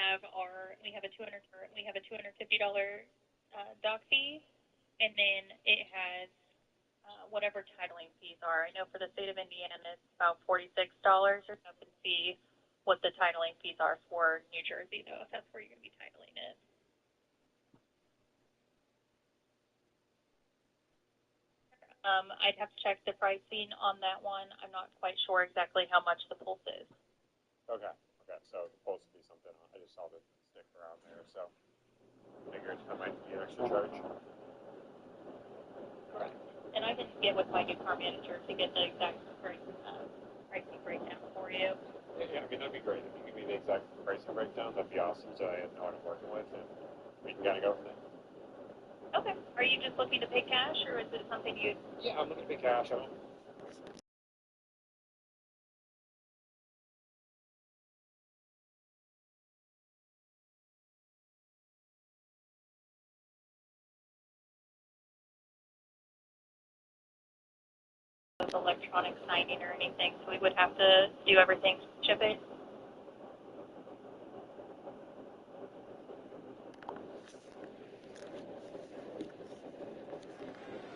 have a $250 dock fee, and then it has whatever titling fees are. I know for the state of Indiana it's about $46. Or so I can see what the titling fees are for New Jersey, though, if that's where you're going to be titling it. I'd have to check the pricing on that one. I'm not quite sure exactly how much the pulse is. Okay. So the pulse would be something. I just saw the stick around there, so I figured that might be an extra charge. Correct. And I can get with my new car manager to get the exact pricing breakdown for you. Yeah, I mean, that'd be great. If you give me the exact pricing breakdown, that'd be awesome, so I know what I'm working with, and we can kind of go from there. Okay. Are you just looking to pay cash, or is it something you... Yeah, I'm looking to pay cash. I don't... electronic signing or anything, so we would have to do everything to ship it.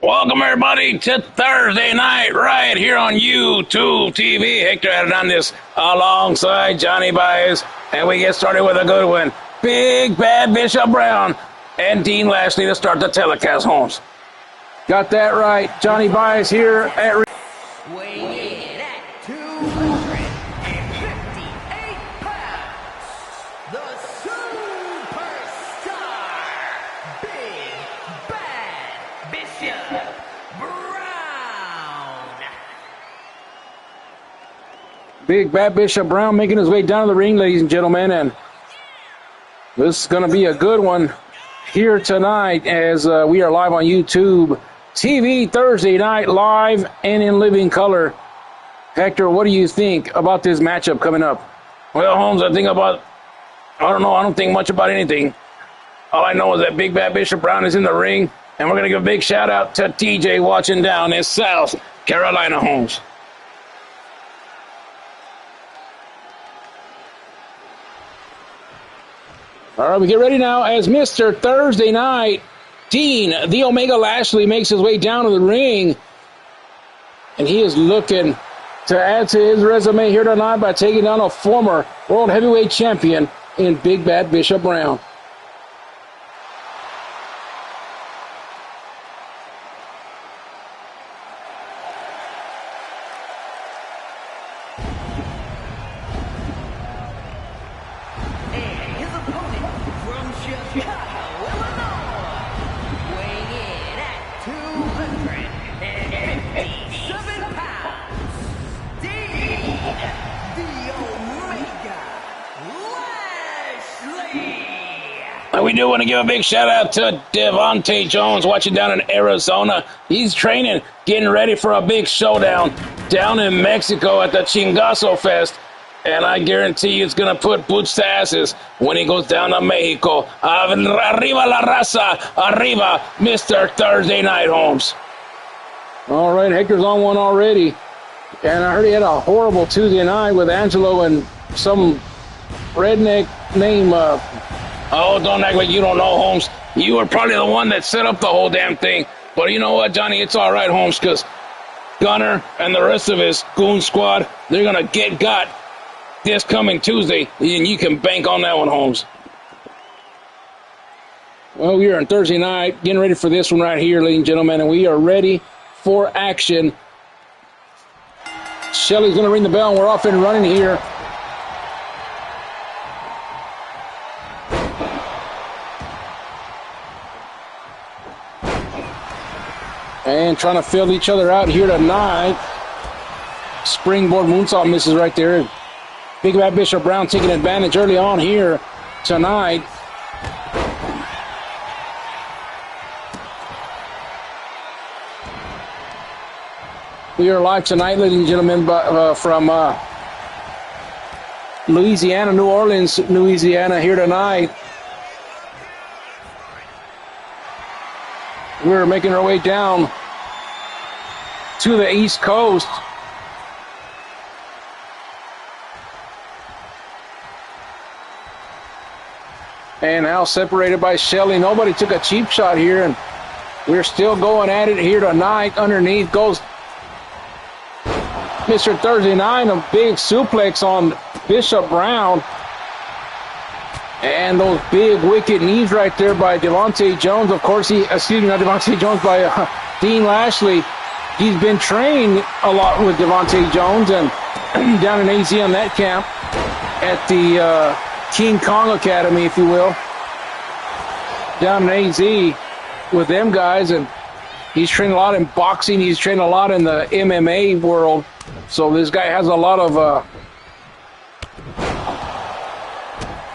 Welcome everybody to Thursday Night Riot here on YouTube TV. Hector added on this alongside Johnny Baez, and we get started with a good one. Big Bad Bishop Brown and Dean Lashley to start the telecast, Holmes. Got that right. Johnny Baez here at... Weighing in at 258 pounds, the superstar, Big Bad Bishop Brown. Big Bad Bishop Brown making his way down to the ring, ladies and gentlemen, and this is going to be a good one here tonight as we are live on YouTube TV Thursday night, live and in living color. Hector, what do you think about this matchup coming up? Well, Holmes, I don't think much about anything. All I know is that Big Bad Bishop Brown is in the ring, and we're going to give a big shout out to TJ watching down in South Carolina, Holmes. All right, we get ready now as Mr. Thursday Night, Dean, the Omega Lashley, makes his way down to the ring. And he is looking to add to his resume here tonight by taking down a former World Heavyweight Champion in Big Bad Bishop Brown. We do want to give a big shout out to Devontae Jones watching down in Arizona. He's training, getting ready for a big showdown down in Mexico at the Chingazo Fest. And I guarantee you it's going to put boots to asses when he goes down to Mexico. Arriba la raza, arriba, Mr. Thursday Night, Holmes. All right, Hector's on one already. And I heard he had a horrible Tuesday night with Angelo and some redneck name... Oh, don't act like you don't know, Holmes. You were probably the one that set up the whole damn thing. But you know what, Johnny? It's all right, Holmes, because Gunner and the rest of his goon squad, they're going to get got this coming Tuesday, and you can bank on that one, Holmes. Well, we are on Thursday night, getting ready for this one right here, ladies and gentlemen, and we are ready for action. Shelly's going to ring the bell, and we're off and running here. And trying to fill each other out here tonight. Springboard moonsault misses right there. Big Bad Bishop Brown taking advantage early on here tonight. We are live tonight, ladies and gentlemen, from Louisiana, New Orleans, Louisiana, here tonight. We're making our way down to the East Coast. And now separated by Shelley. Nobody took a cheap shot here, and we're still going at it here tonight. Underneath goes Mr. Thursday Night, a big suplex on Bishop Brown. And those big wicked knees right there by Devontae Jones. Of course, not Devontae Jones, by Dean Lashley. He's been trained a lot with Devontae Jones and down in AZ on that camp at the King Kong Academy, if you will, down in AZ with them guys. And he's trained a lot in boxing. He's trained a lot in the MMA world. So this guy has a lot of,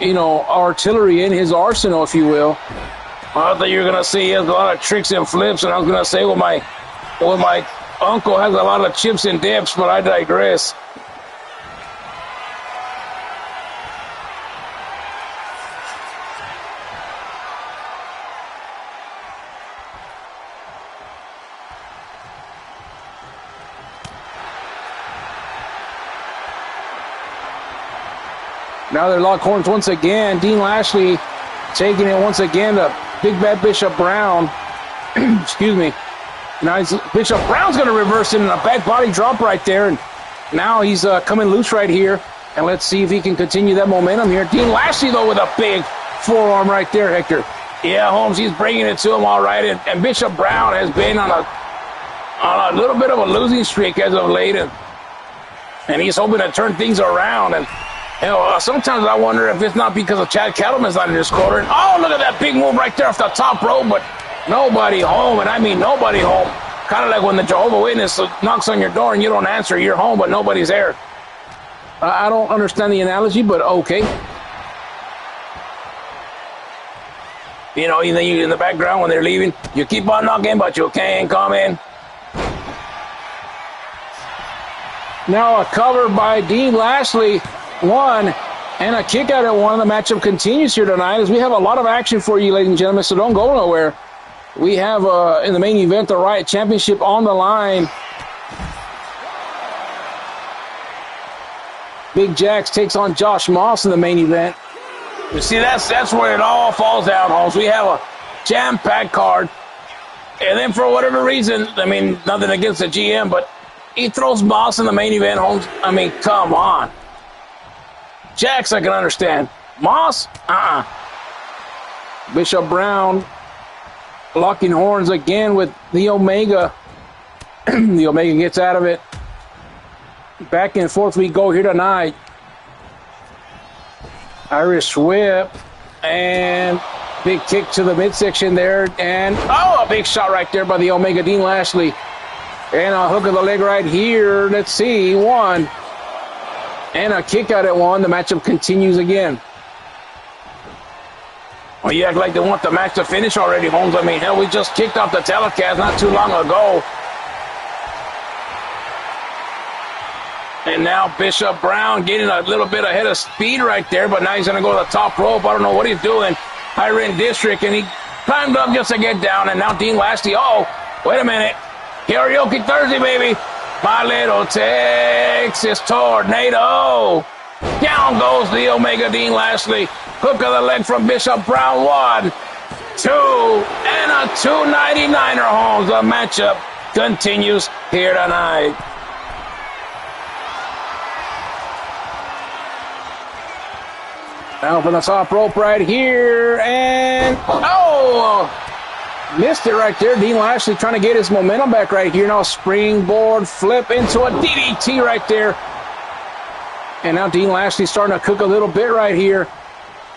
artillery in his arsenal, if you will. I thought you were going to say he has a lot of tricks and flips, and I was going to say, well, my uncle has a lot of chips and dips, but I digress. Now they're locked horns once again. Dean Lashley taking it once again to Big Bad Bishop Brown. Excuse me. Now Bishop Brown's going to reverse it in a back body drop right there. And now he's coming loose right here. And let's see if he can continue that momentum here. Dean Lashley, though, with a big forearm right there, Hector. Yeah, Holmes, he's bringing it to him all right. And Bishop Brown has been on a little bit of a losing streak as of late. And he's hoping to turn things around. And sometimes I wonder if it's not because of Chad Cattleman's not in this quarter. And, oh, look at that big move right there off the top rope, but nobody home, and I mean nobody home. Kind of like when the Jehovah's Witness knocks on your door and you don't answer, you're home, but nobody's there. I don't understand the analogy, but okay. In the background when they're leaving, you keep on knocking, but you can't come in. Now a cover by Dean Lashley. One, and a kick out at one. The matchup continues here tonight as we have a lot of action for you, ladies and gentlemen, so don't go nowhere. We have, in the main event, the Riot Championship on the line. Big Jax takes on Josh Moss in the main event. You see, that's where it all falls down, Holmes. We have a jam-packed card, and then for whatever reason, I mean, nothing against the GM, but he throws Moss in the main event, Holmes. I mean, come on. Jax, I can understand. Moss? Bishop Brown locking horns again with the Omega. The Omega gets out of it. Back and forth we go here tonight. Irish whip. And big kick to the midsection there. And, a big shot right there by the Omega, Dean Lashley. And a hook of the leg right here. Let's see. One. And a kick out at one. The matchup continues again. Well, you act like they want the match to finish already, Holmes. I mean, hell, we just kicked off the telecast not too long ago. And now Bishop Brown getting a little bit ahead of speed right there, but now he's going to go to the top rope. I don't know what he's doing. High-Rent District, and he climbed up just to get down. And now Dean Lashley, wait a minute. Karaoke Thursday, baby. My little Texas tornado. Down goes the Omega, Dean Lashley. Hook of the leg from Bishop Brown. 1, 2, and a 299er, Holmes. The matchup continues here tonight. Now from the top rope right here, and missed it right there. Dean Lashley trying to get his momentum back right here. Now springboard flip into a DDT right there. And now Dean Lashley starting to cook a little bit right here.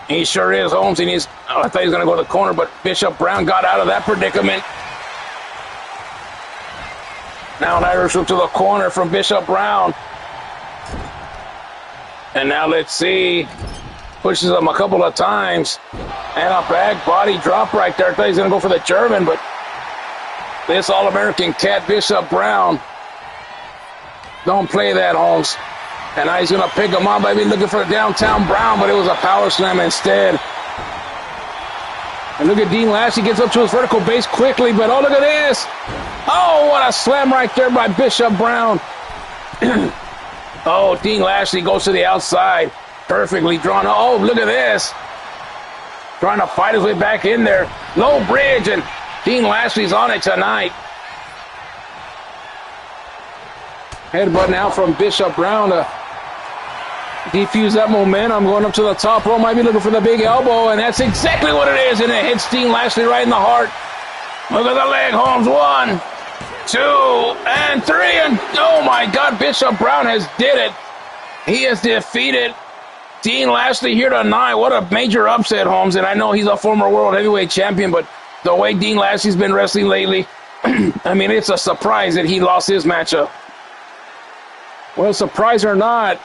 He sure is, Holmes. And I thought he was going to go to the corner, but Bishop Brown got out of that predicament. Now an Irish whip to the corner from Bishop Brown. And now let's see. Pushes him a couple of times. And a back body drop right there. I thought he was going to go for the German, but this All-American cat, Bishop Brown, don't play that, Holmes. And now he's going to pick him up. I've been looking for a downtown Brown, but it was a power slam instead. And look at Dean Lashley, gets up to his vertical base quickly, but look at this. What a slam right there by Bishop Brown. Dean Lashley goes to the outside. Perfectly drawn. Look at this. trying to fight his way back in there. Low bridge, and Dean Lashley's on it tonight. Headbutt now from Bishop Brown to defuse that momentum. Going up to the top row, might be looking for the big elbow, and that's exactly what it is, and it hits Dean Lashley right in the heart. Look at the leg, Holmes. 1, 2, and 3, and oh my God, Bishop Brown has did it. He has defeated Dean Lashley here tonight. What a major upset, Holmes, and I know he's a former world heavyweight champion, but the way Dean Lashley's been wrestling lately, I mean, it's a surprise that he lost his matchup. Well, surprise or not,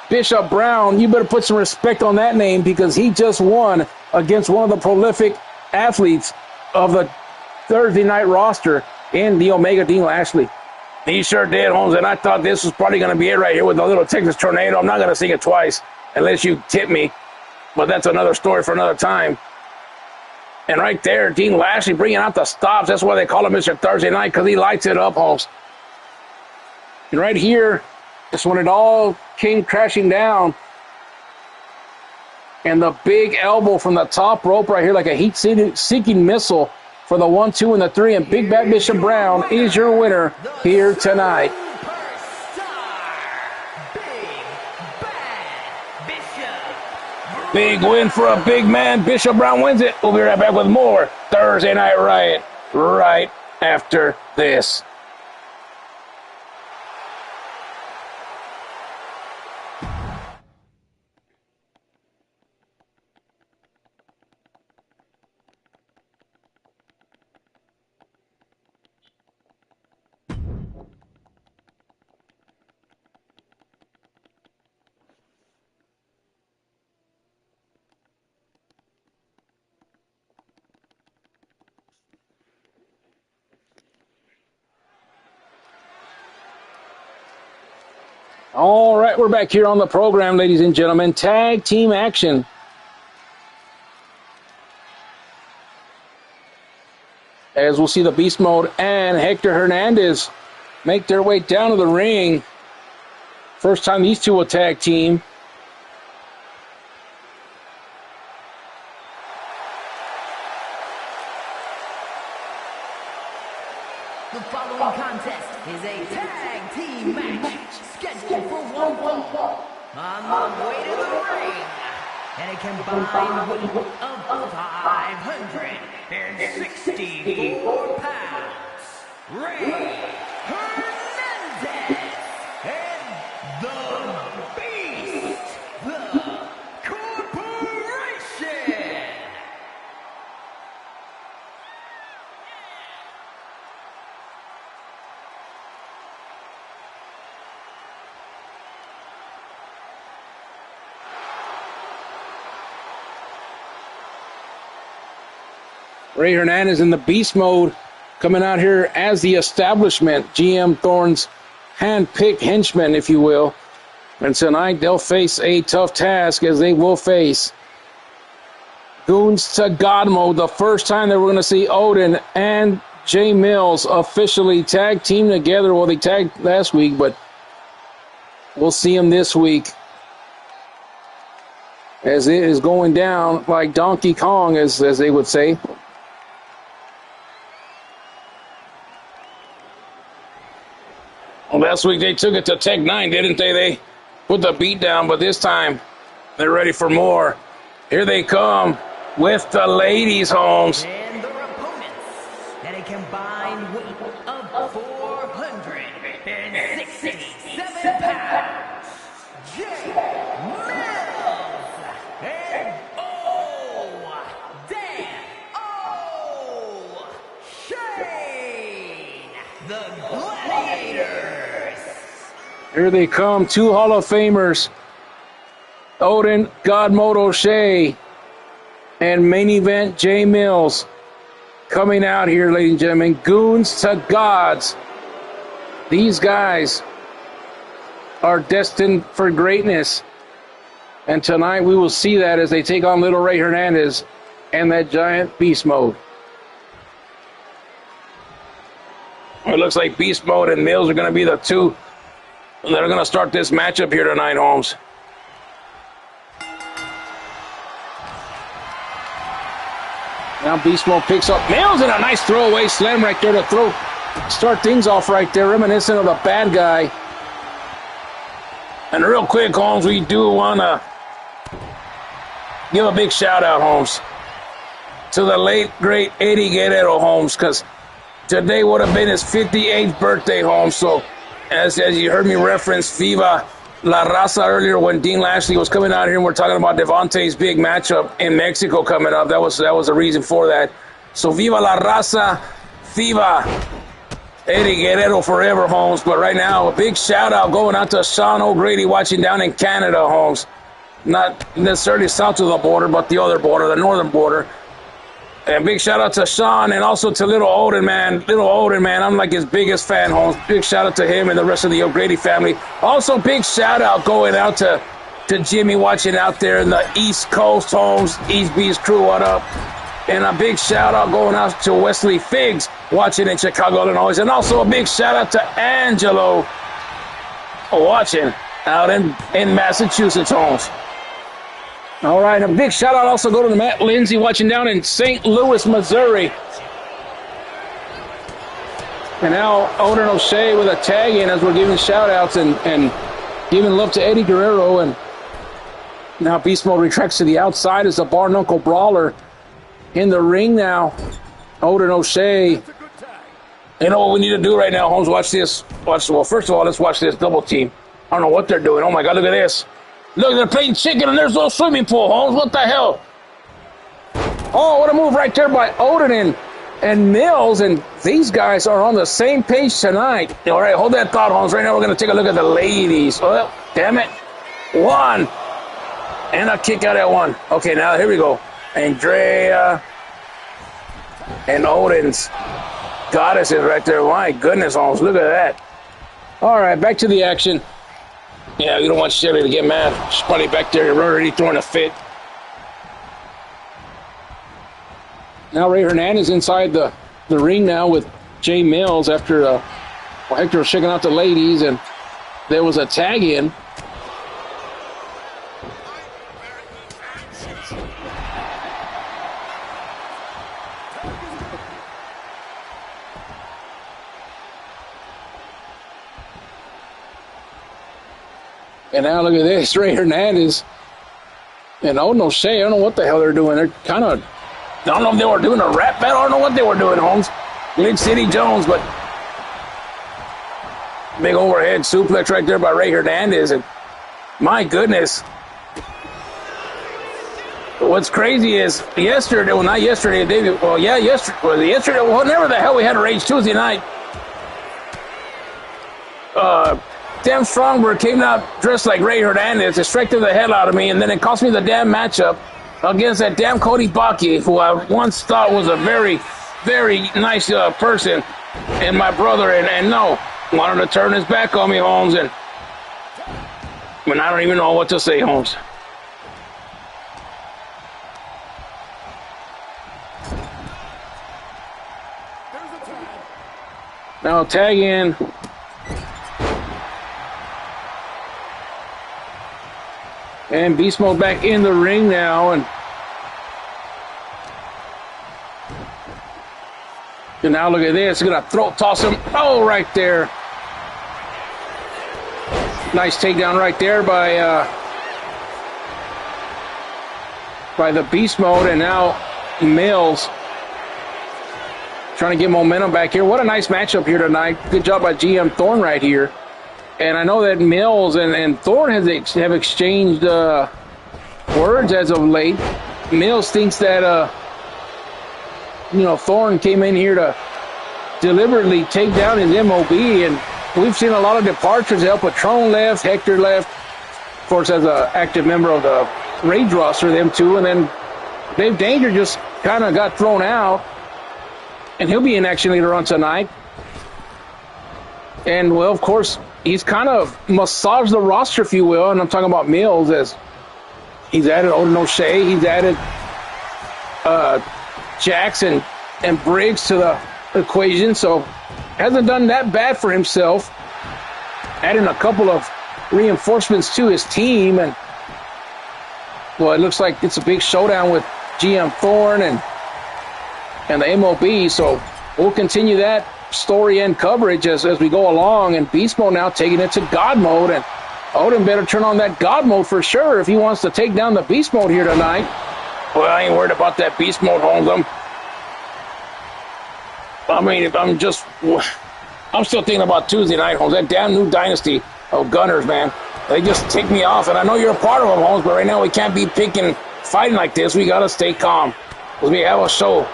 Bishop Brown, you better put some respect on that name because he just won against one of the prolific athletes of the Thursday night roster in the Omega, Dean Lashley. He sure did, Holmes, and I thought this was probably going to be it right here with a little Texas Tornado. I'm not going to sing it twice unless you tip me, but that's another story for another time. And right there, Dean Lashley bringing out the stops. That's why they call him Mr. Thursday Night, because he lights it up, Holmes. And right here, just when it all came crashing down, and the big elbow from the top rope right here, like a heat-seeking missile for the 1, 2, and the 3. And Big Bad Bishop Brown is your winner here tonight. Big win for a big man. Bishop Brown wins it. We'll be right back with more Thursday Night Riot right after this. All right, we're back here on the program, ladies and gentlemen. Tag team action. As we'll see the Beast Mode and Hector Hernandez make their way down to the ring. First time these two will tag team. The following contest is a tag team match scheduled for 1 fall on the way to the ring, and a combined weight of 564 pounds. Ray Hernandez and the Beast, the Corporation. Ray Hernandez in the Beast Mode coming out here as the establishment. GM Thorne's hand-picked henchman, if you will. And tonight they'll face a tough task as they will face Goons to God Mode. The first time that we're going to see Odin and Jay Mills officially tag team together. Well, they tagged last week, but we'll see them this week as it is going down like Donkey Kong, as they would say. Well, last week they took it to Tech 9, didn't they? They put the beat down, but this time they're ready for more. Here they come with the ladies, Holmes. And their opponents at a combined weight of 467 pounds. Jay Mills and Shane, the Gladiators. Here they come, two Hall of Famers, Odin God Mode O'Shea and main event Jay Mills coming out here, ladies and gentlemen. Goons to Gods. These guys are destined for greatness. And tonight we will see that as they take on little Ray Hernandez and that giant Beast Mode. It looks like Beast Mode and Mills are going to be the two that are going to start this matchup here tonight, Holmes. Now Beast Mode picks up Mills and a nice throwaway slam right there to start things off right there, reminiscent of the bad guy. And real quick, Holmes, we do want to give a big shout out, Holmes, to the late, great Eddie Guerrero, Holmes, because today would have been his 58th birthday, Holmes. So, as you heard me reference Viva La Raza earlier when Dean Lashley was coming out here and we're talking about Devontae's big matchup in Mexico coming up. That was the reason for that. So, Viva La Raza, Viva Eddie Guerrero forever, Holmes. But right now, a big shout out going out to Sean O'Grady watching down in Canada, Holmes. Not necessarily south of the border, but the other border, the northern border. And big shout out to Sean and also to Little Odin, man. Little Odin, man, I'm like his biggest fan, Holmes. Big shout out to him and the rest of the O'Grady family. Also, big shout out going out to Jimmy watching out there in the East Coast, Holmes. East Beast crew, what up? And a big shout out going out to Wesley Figs watching in Chicago, Illinois. And also a big shout out to Angelo watching out in Massachusetts, Holmes. All right, a big shout out also go to Matt Lindsay watching down in St. Louis, Missouri. And now Odin O'Shea with a tag in as we're giving shout outs and giving love to Eddie Guerrero. And now Beast Mode retracts to the outside as the Bar Knuckle Brawler in the ring now. Odin O'Shea. You know what we need to do right now, Holmes? Watch this. Well, first of all, let's watch this double team. I don't know what they're doing. Oh my God, look at this. Look, they're playing chicken and there's no swimming pool, Holmes. What the hell? Oh, what a move right there by Odin and Mills. And these guys are on the same page tonight. All right, hold that thought, Holmes. Right now we're going to take a look at the ladies. Well, damn it. One. And a kick out at one. Okay, now here we go. Andrea and Odin's goddesses right there. My goodness, Holmes. Look at that. All right, back to the action. Yeah, you don't want Shelly to get mad. She's probably back there already throwing a fit. Now Ray Hernandez inside the ring now with Jay Mills after Hector was checking out the ladies, and there was a tag in. And now look at this, Ray Hernandez and Odin O'Shea. I don't know what the hell they're doing. They're kind of, I don't know if they were doing a rap battle. I don't know what they were doing, Holmes. Big City Jones, but big overhead suplex right there by Ray Hernandez. And my goodness. What's crazy is yesterday, well, not yesterday, David, well, yeah, yesterday, whenever the hell we had a Rage Tuesday night, damn Strongberg came out dressed like Ray Hernandez, distracted the hell out of me, and then it cost me the damn matchup against that damn Cody Baki, who I once thought was a very, very nice person, and my brother, and no, wanted to turn his back on me, Holmes, and I don't even know what to say, Holmes. Now tag in. And Beast Mode back in the ring now, and now look at this. Gonna throat toss him. Oh, right there. Nice takedown right there by the Beast Mode, and now Mills trying to get momentum back here. What a nice matchup here tonight. Good job by GM Thorne right here. And I know that Mills and Thorne have exchanged words as of late. Mills thinks that, Thorne came in here to deliberately take down his MOB. And we've seen a lot of departures. El Patron left, Hector left, of course, as an active member of the Rage roster, them two. And then Dave Danger just kind of got thrown out. And he'll be in action later on tonight. And, well, of course, he's kind of massaged the roster, if you will, and I'm talking about Mills, as he's added Odin O'Shea, he's added Jackson and Briggs to the equation, so hasn't done that bad for himself, adding a couple of reinforcements to his team, and, well, it looks like it's a big showdown with GM Thorne and and the MOB. So we'll continue that story and coverage as we go along. And Beast Mode now taking it to God Mode. And Odin better turn on that God Mode for sure if he wants to take down the Beast Mode here tonight. Well, I ain't worried about that Beast Mode, Holmes. I'm still thinking about Tuesday night, Holmes. That damn new dynasty of Gunners, man. They just tick me off, and I know you're a part of them, Holmes, but right now we can't be picking, fighting like this. We got to stay calm because we have a show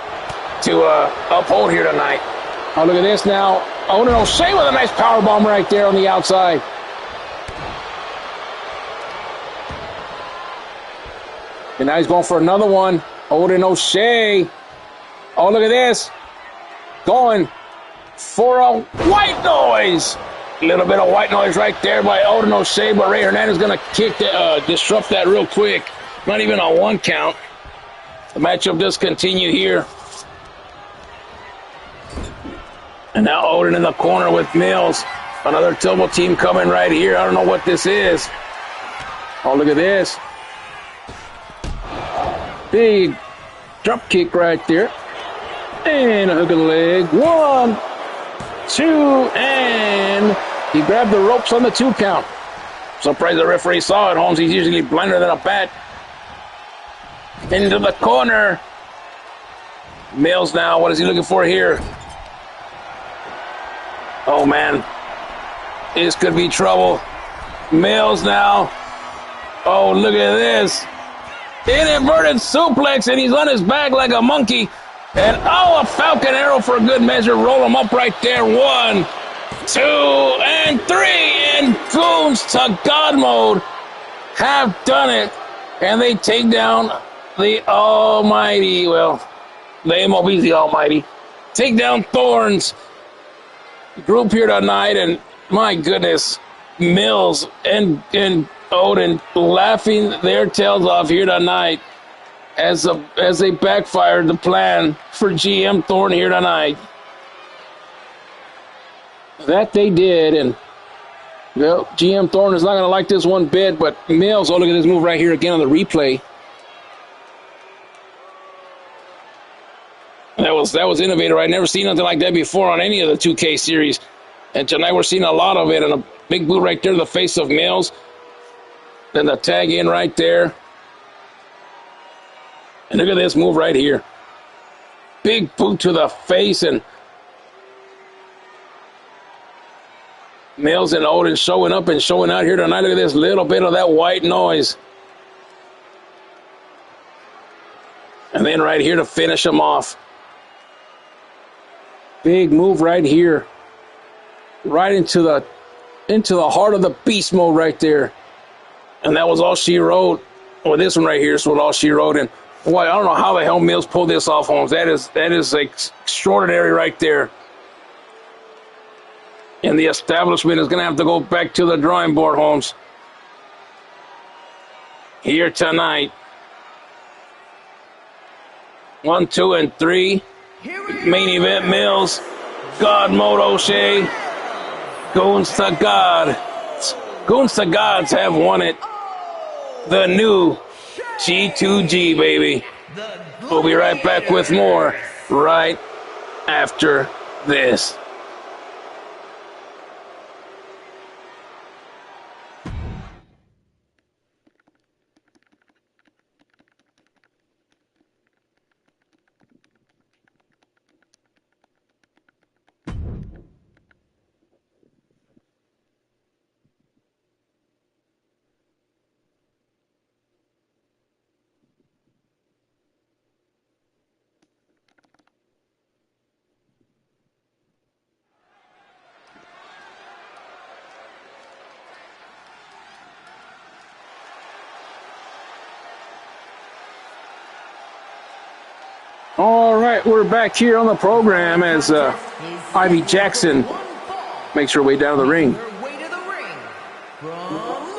to uphold here tonight. Oh, look at this now. Odin O'Shea with a nice power bomb right there on the outside. And now he's going for another one. Odin O'Shea. Oh, look at this. Going for a white noise. A little bit of white noise right there by Odin O'Shea, but Ray Hernandez is going to disrupt that real quick. Not even a 1 count. The matchup does continue here. And now Odin in the corner with Mills. Another double team coming right here. I don't know what this is. Oh, look at this. Big drop kick right there. And a hook of the leg. 1, 2, and he grabbed the ropes on the 2 count. Surprised the referee saw it, Holmes. He's usually blinder than a bat. Into the corner. Mills now. What is he looking for here? Oh, man. This could be trouble. Mills now. Oh, look at this. An inverted suplex, and he's on his back like a monkey. And, oh, a Falcon Arrow for a good measure. Roll him up right there. 1, 2, and 3. And Goons to God Mode have done it. And they take down the Almighty. Well, the MOB's the Almighty. Take down Thorns group here tonight. And, my goodness, Mills and Odin laughing their tails off here tonight as they backfired the plan for GM Thorne here tonight. That they did, and well, GM Thorne is not going to like this one bit, but Mills, oh, look at this move right here again on the replay. That was innovative. I've never seen nothing like that before on any of the 2K series. And tonight we're seeing a lot of it, and a big boot right there to the face of Mills. Then the tag in right there. And look at this move right here. Big boot to the face, and Mills and Odin showing up and showing out here tonight. Look at this little bit of that white noise. And then right here to finish him off. Big move right here. Right into the heart of the beast mode right there. And that was all she wrote. Well, this one right here is what all she wrote. And boy, I don't know how the hell Mills pulled this off, Holmes. That is extraordinary right there. And the establishment is going to have to go back to the drawing board, Holmes. Here tonight. 1, 2, and 3. Main event Mills. God Mode O'Shea. Goons to God. Goons to Gods have won it. The new G2G, baby. We'll be right back with more right after this. All right, we're back here on the program as Ivy Jackson makes her way down to the ring. From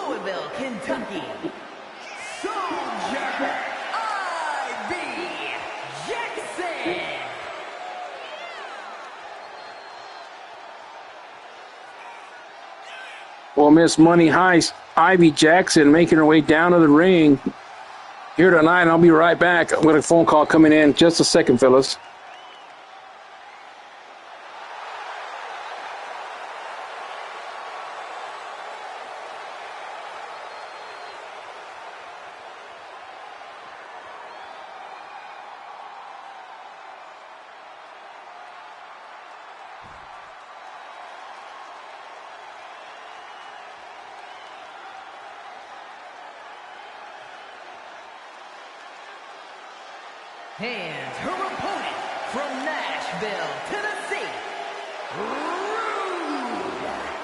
Louisville, Kentucky, Soldier Ivy Jackson. Well, Miss Money Heist, Ivy Jackson making her way down to the ring here tonight. I'll be right back with a phone call coming in. Just a second, fellas. And her opponent from Nashville, Tennessee, Rude Riley.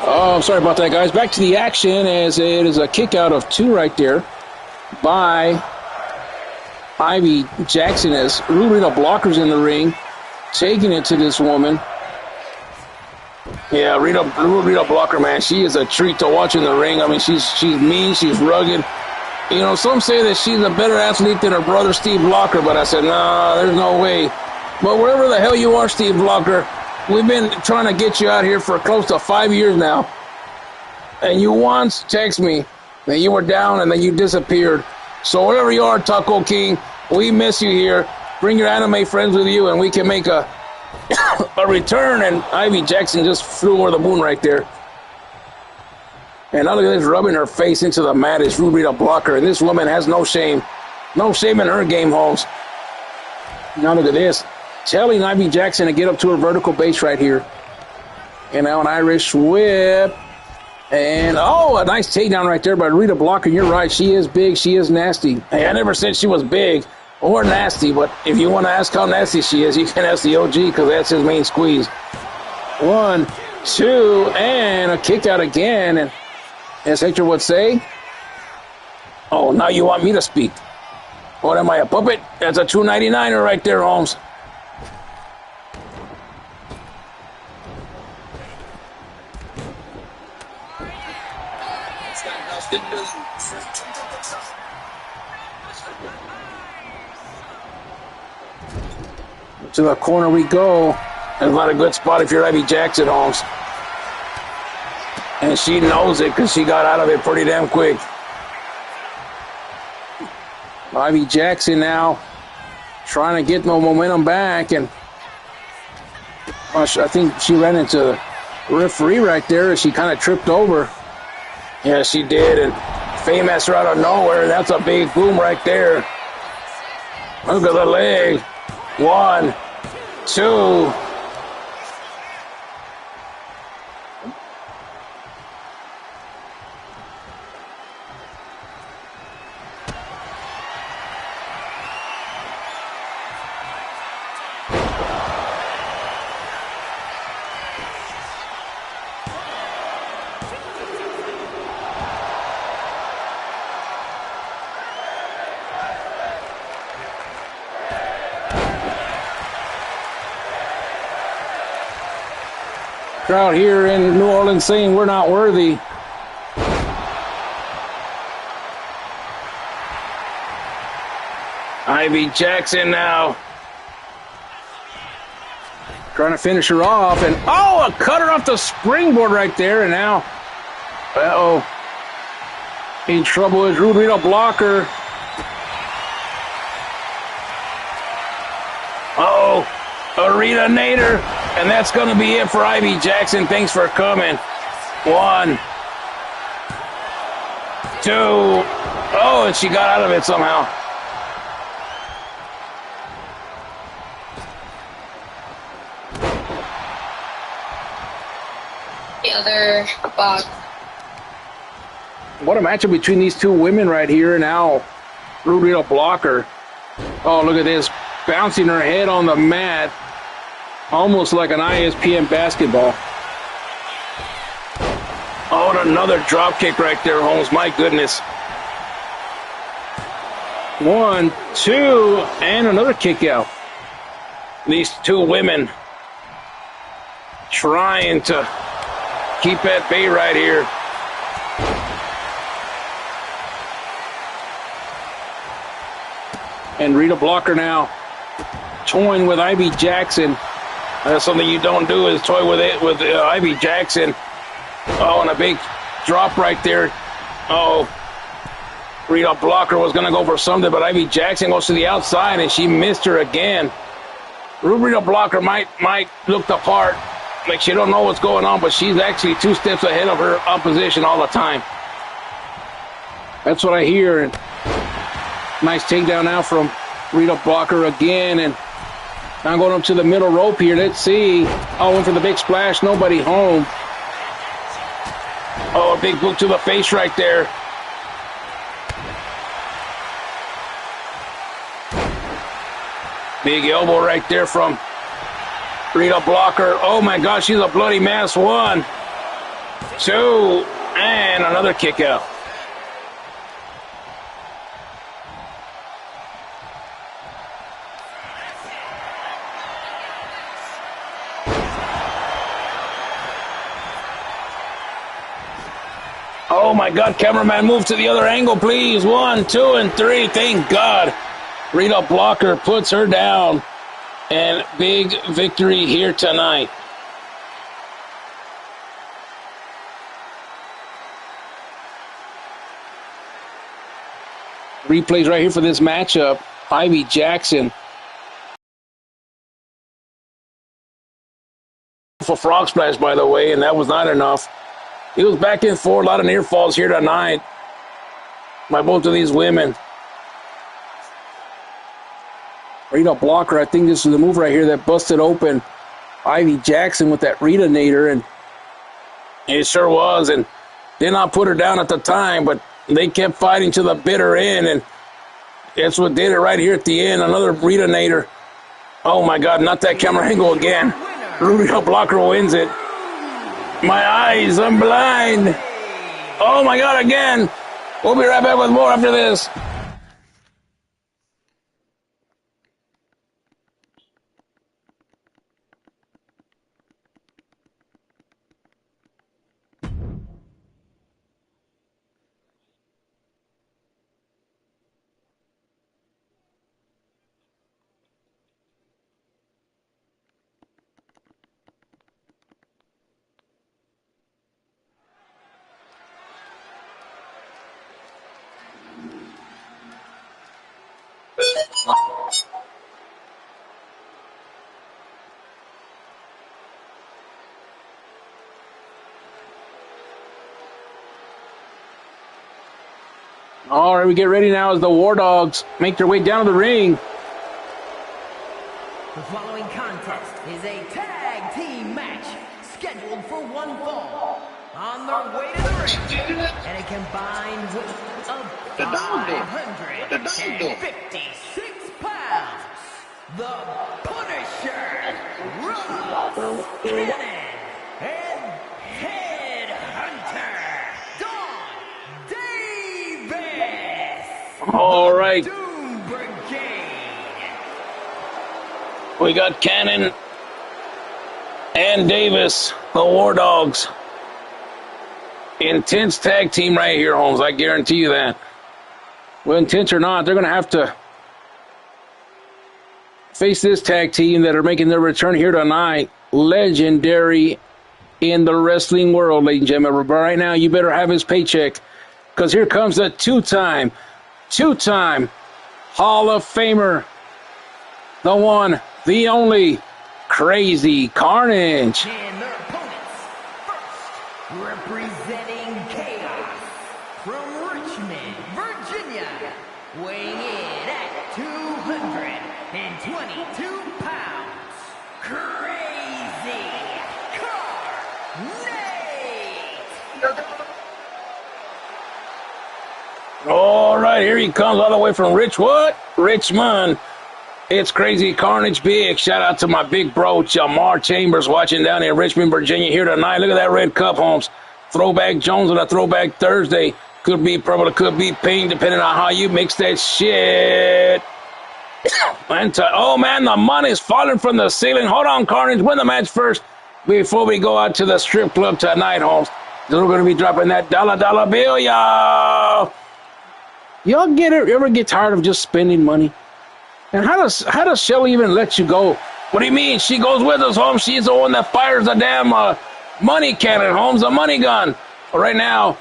Oh, sorry about that, guys. Back to the action as it is a kick out of 2 right there by Ivy Jackson as Rita Blocker's in the ring, taking it to this woman. Yeah, Rita Blocker, man, she is a treat to watch in the ring. I mean, she's mean, she's rugged. You know, some say that she's a better athlete than her brother Steve Blocker, but I said, nah, there's no way. But wherever the hell you are, Steve Blocker, we've been trying to get you out here for close to 5 years now. And you once text me that you were down and then you disappeared. So wherever you are, Taco King, we miss you here. Bring your anime friends with you and we can make a return. And Ivy Jackson just flew over the moon right there. And now look at this, rubbing her face into the mat is Rita Blocker. And this woman has no shame. No shame in her game, Holmes. Now look at this. Telling Ivy Jackson to get up to her vertical base right here. And now an Irish whip. And, oh, a nice takedown right there by Rita Blocker. You're right. She is big. She is nasty. Hey, I never said she was big or nasty, but if you want to ask how nasty she is, you can ask the OG because that's his main squeeze. 1, 2, and a kick out again. And as Hector would say, oh, now you want me to speak. What am I, a puppet? That's a 299er right there, Holmes. To the corner we go. That's not a good spot if you're Ivy Jackson, Holmes. And she knows it because she got out of it pretty damn quick. Ivy Jackson now trying to get no momentum back. And I think she ran into the referee right there as she kind of tripped over. Yeah, she did. And famous right out of nowhere. That's a big boom right there. Look at the leg. 1, 2. crowd here in New Orleans saying we're not worthy. Ivy Jackson now trying to finish her off, and oh, a cutter off the springboard right there, and now, uh-oh, in trouble is Rudrito Blocker. Uh-oh, Arita Nader, and that's going to be it for Ivy Jackson. Thanks for coming. 1, 2, oh, and she got out of it somehow. The other box. What a matchup between these two women right here. Now, Rudrito Blocker. Oh, look at this. Bouncing her head on the mat. Almost like an ISPN basketball. Oh, and another drop kick right there, Holmes. My goodness. 1, 2, and another kick out. These two women trying to keep at bay right here. And Rita Blocker now toying with Ivy Jackson. That's something you don't do, is toy with it with Ivy Jackson. Oh, and a big drop right there. Oh, Rita Blocker was going to go for something, but Ivy Jackson goes to the outside, and she missed her again. Rita Blocker might look the part, like she don't know what's going on, but she's actually 2 steps ahead of her opposition all the time. That's what I hear. And nice takedown now from Rita Blocker again, and now going up to the middle rope here. Let's see. Oh, went for the big splash. Nobody home. Oh, a big boot to the face right there. Big elbow right there from Rita Blocker. Oh my gosh, she's a bloody mess. 1, 2, and another kick out. Oh my God, cameraman, move to the other angle, please. 1, 2, and 3. Thank God. Rita Blocker puts her down. And big victory here tonight. Replays right here for this matchup. Ivy Jackson. For frog splash, by the way, and that was not enough. He was back and forth. A lot of near falls here tonight by both of these women. Rita Blocker, I think this is the move right here that busted open Ivy Jackson with that Rita Nader, and it sure was, and did not put her down at the time, but they kept fighting to the bitter end, and that's what did it right here at the end. Another Rita Nader. Oh my God, not that camera angle again. Rita Blocker wins it. My eyes, I'm blind. Oh my God, again. We'll be right back with more after this. All right, we get ready now as the War Dogs make their way down to the ring. The following contest is a tag team match scheduled for one fall. On their way to the ring, and a combined weight of 556 pounds, the Punisher, Ross Cannon, and Headhunter, Don Davis. All right. Doom Brigade. We got Cannon and Davis, the War Dogs. Intense tag team right here, Holmes. I guarantee you that. Well, intense or not, they're going to have to face this tag team that are making their return here tonight. Legendary in the wrestling world, ladies and gentlemen. But right now, you better have his paycheck, because here comes the two-time Hall of Famer, the one, the only, Crazy Carnage. And their opponents, first, representing Chaos from Richmond, Virginia, weighing in at 222 pounds, Crazy Carnage. All right, here he comes all the way from Richmond. It's Crazy Carnage Big. Shout out to my big bro, Jamar Chambers, watching down in Richmond, Virginia here tonight. Look at that red cup, Holmes. Throwback Jones on a Throwback Thursday. Could be purple, it could be pink, depending on how you mix that shit. Oh, man, the money's falling from the ceiling. Hold on, Carnage. Win the match first before we go out to the strip club tonight, Holmes. We're going to be dropping that dollar bill, y'all. Y'all get it? You ever get tired of just spending money? And how does Shelly even let you go? What do you mean? She goes with us, Holmes. She's the one that fires the damn money cannon, Holmes, the money gun. But right now,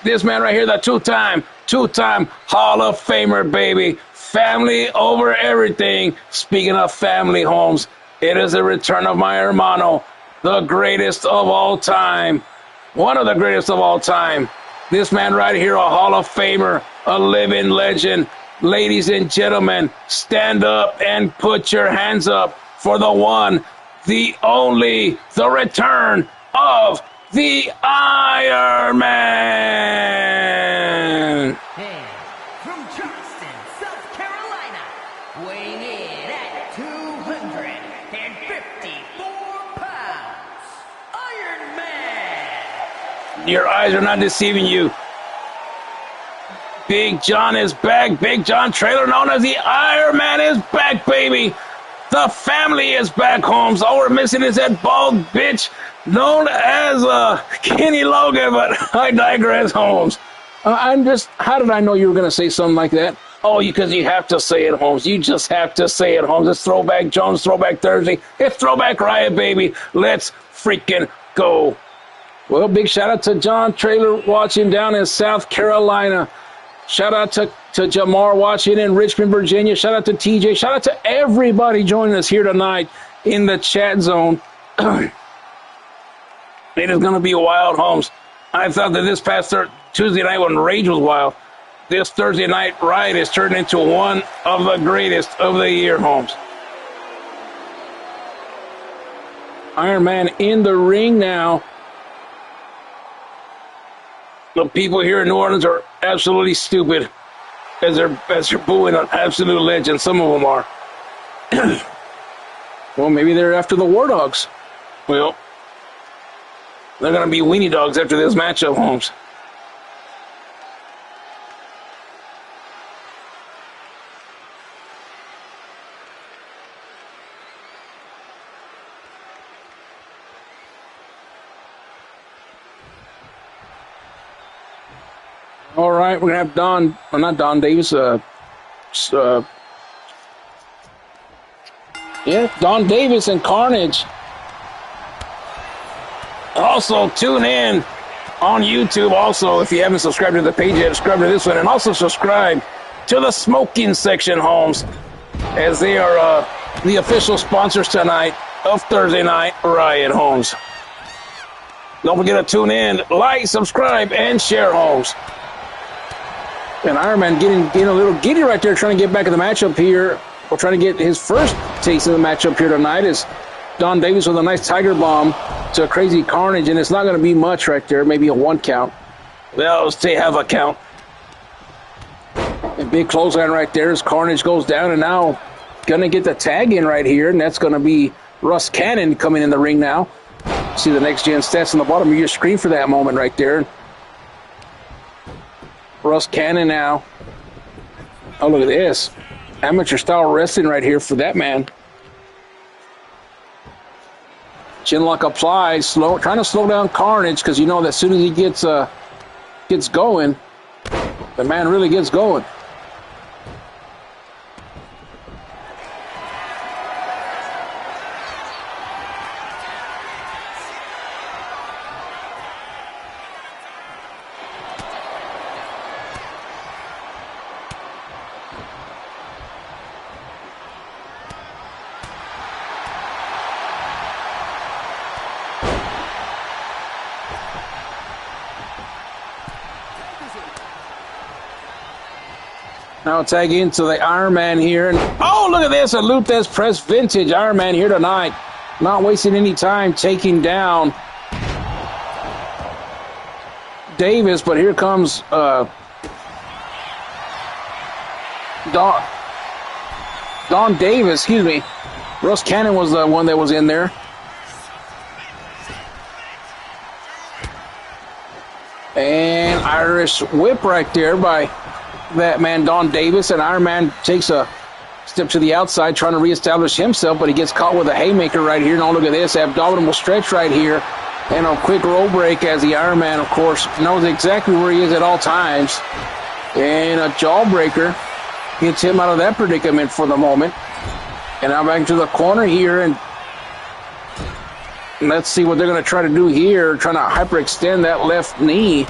this man right here, the two-time Hall of Famer, baby. Family over everything. Speaking of family, Holmes, it is the return of my hermano, the greatest of all time. One of the greatest of all time. This man right here, a Hall of Famer, a living legend. Ladies and gentlemen, stand up and put your hands up for the one, the only, the return of the Iron Man. And from Charleston, South Carolina, weighing in at 254 pounds, Iron Man. Your eyes are not deceiving you. Big John is back. Big John Trailer, known as the Iron Man, is back, baby. The family is back, Holmes. All we're missing is that bald bitch known as Kenny Logan, but I digress, Holmes. How did I know you were going to say something like that? Oh, because you have to say it, Holmes. You just have to say it, Holmes. It's Throwback Jones, Throwback Thursday. It's Throwback Riot, baby. Let's freaking go. Well, big shout out to John Trailer watching down in South Carolina. Shout out to Jamar watching in Richmond, Virginia. Shout out to TJ. Shout out to everybody joining us here tonight in the chat zone. It is going to be wild, Holmes. I thought that this past Tuesday night when Rage was wild, this Thursday night Riot is turned into one of the greatest of the year, Holmes. Iron Man in the ring now. The people here in New Orleans are absolutely stupid as they're booing an absolute legend. Some of them are. Well, maybe they're after the War Dogs. Well, they're going to be weenie dogs after this matchup, Holmes. All right, we're going to have not Don Davis, Don Davis and Carnage. Also, tune in on YouTube. Also, if you haven't subscribed to the page yet, subscribe to this one. And also subscribe to the Smoking Section, Holmes, as they are the official sponsors tonight of Thursday Night Riot, Holmes. Don't forget to tune in, like, subscribe, and share, Holmes. And Iron Man getting a little giddy right there, trying to get back in the matchup here. Or trying to get his first taste of the matchup here tonight is Don Davis with a nice Tiger Bomb to Crazy Carnage. And it's not going to be much right there, maybe a 1 count. Well, they have a count. A big clothesline right there as Carnage goes down. And now going to get the tag in right here. And that's going to be Russ Cannon coming in the ring now. See the next gen stats on the bottom of your screen for that moment right there. Russ Cannon now. Oh, look at this. Amateur style wrestling right here for that man. Chin lock applied, trying to slow down Carnage because you know that as soon as he gets going, the man really gets going. Now tag into the Iron Man here. And oh, look at this. A Luthez Press Vintage Iron Man here tonight. Not wasting any time taking down Davis. But here comes Don Davis, excuse me. Russ Cannon was the one that was in there. And Irish whip right there by that man, Don Davis. And Iron Man takes a step to the outside, trying to reestablish himself, but he gets caught with a haymaker right here. Now look at this, abdominal stretch right here, and a quick roll break as the Iron Man, of course, knows exactly where he is at all times. And a jawbreaker gets him out of that predicament for the moment. And now back to the corner here, and let's see what they're going to try to do here, trying to hyperextend that left knee.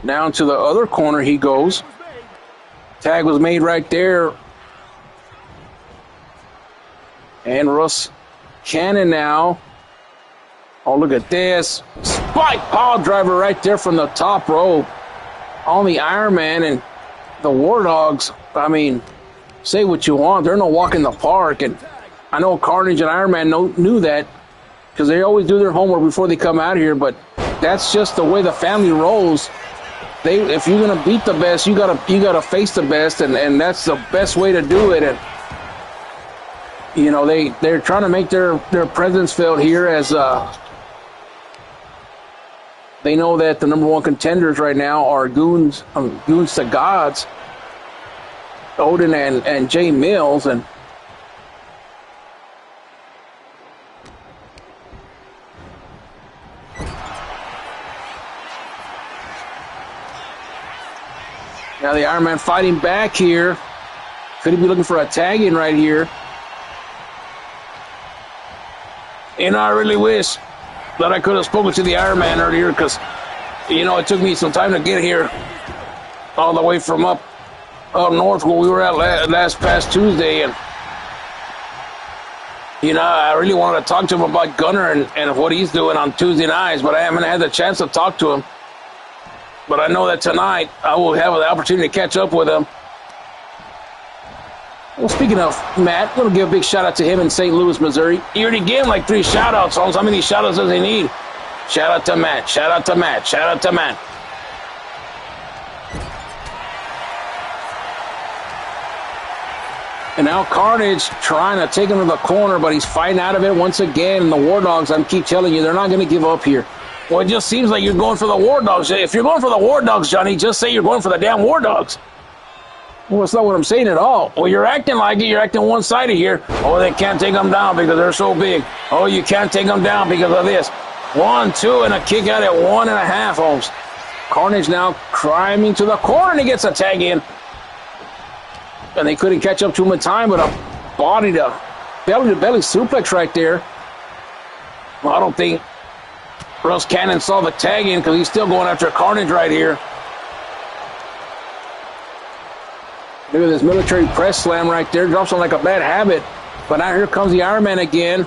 Down to the other corner he goes. Tag was made right there. And Russ Cannon now. Oh, look at this. Spike power driver right there from the top rope on the Iron Man. And the War Dogs, I mean, say what you want. They're no walk in the park. And I know Carnage and Iron Man knew that because they always do their homework before they come out here. But that's just the way the family rolls. If you're gonna beat the best, you gotta face the best, and that's the best way to do it. And you know they're trying to make their presence felt here as they know that the number one contenders right now are goons to gods, Odin and Jay Mills, and now the Iron Man fighting back here. Could he be looking for a tag in right here? And I really wish that I could have spoken to the Iron Man earlier because, you know, it took me some time to get here all the way from up north where we were at last past Tuesday. And, you know, I really wanted to talk to him about Gunner and what he's doing on Tuesday nights, but I haven't had the chance to talk to him. But I know that tonight I will have the opportunity to catch up with him. Well, speaking of Matt, I'm going to give a big shout-out to him in St. Louis, Missouri. He already gave him like 3 shout-outs. Holmes. How many shout-outs does he need? Shout-out to Matt. Shout-out to Matt. Shout-out to Matt. And now Carnage trying to take him to the corner, but he's fighting out of it once again. And the War Dogs, I keep telling you, they're not going to give up here. Well, it just seems like you're going for the War Dogs. If you're going for the War Dogs, Johnny, just say you're going for the damn War Dogs. Well, that's not what I'm saying at all. Well, you're acting like it. You're acting one-sided here. Oh, they can't take them down because they're so big. Oh, you can't take them down because of this. 1, 2, and a kick out at 1.5, Holmes. Carnage now climbing to the corner, and he gets a tag in. And they couldn't catch up to him in time, but a body to belly suplex right there. Well, I don't think Russ Cannon saw the tag in because he's still going after Carnage right here. Look at this military press slam right there. Drops on like a bad habit. But now here comes the Iron Man again.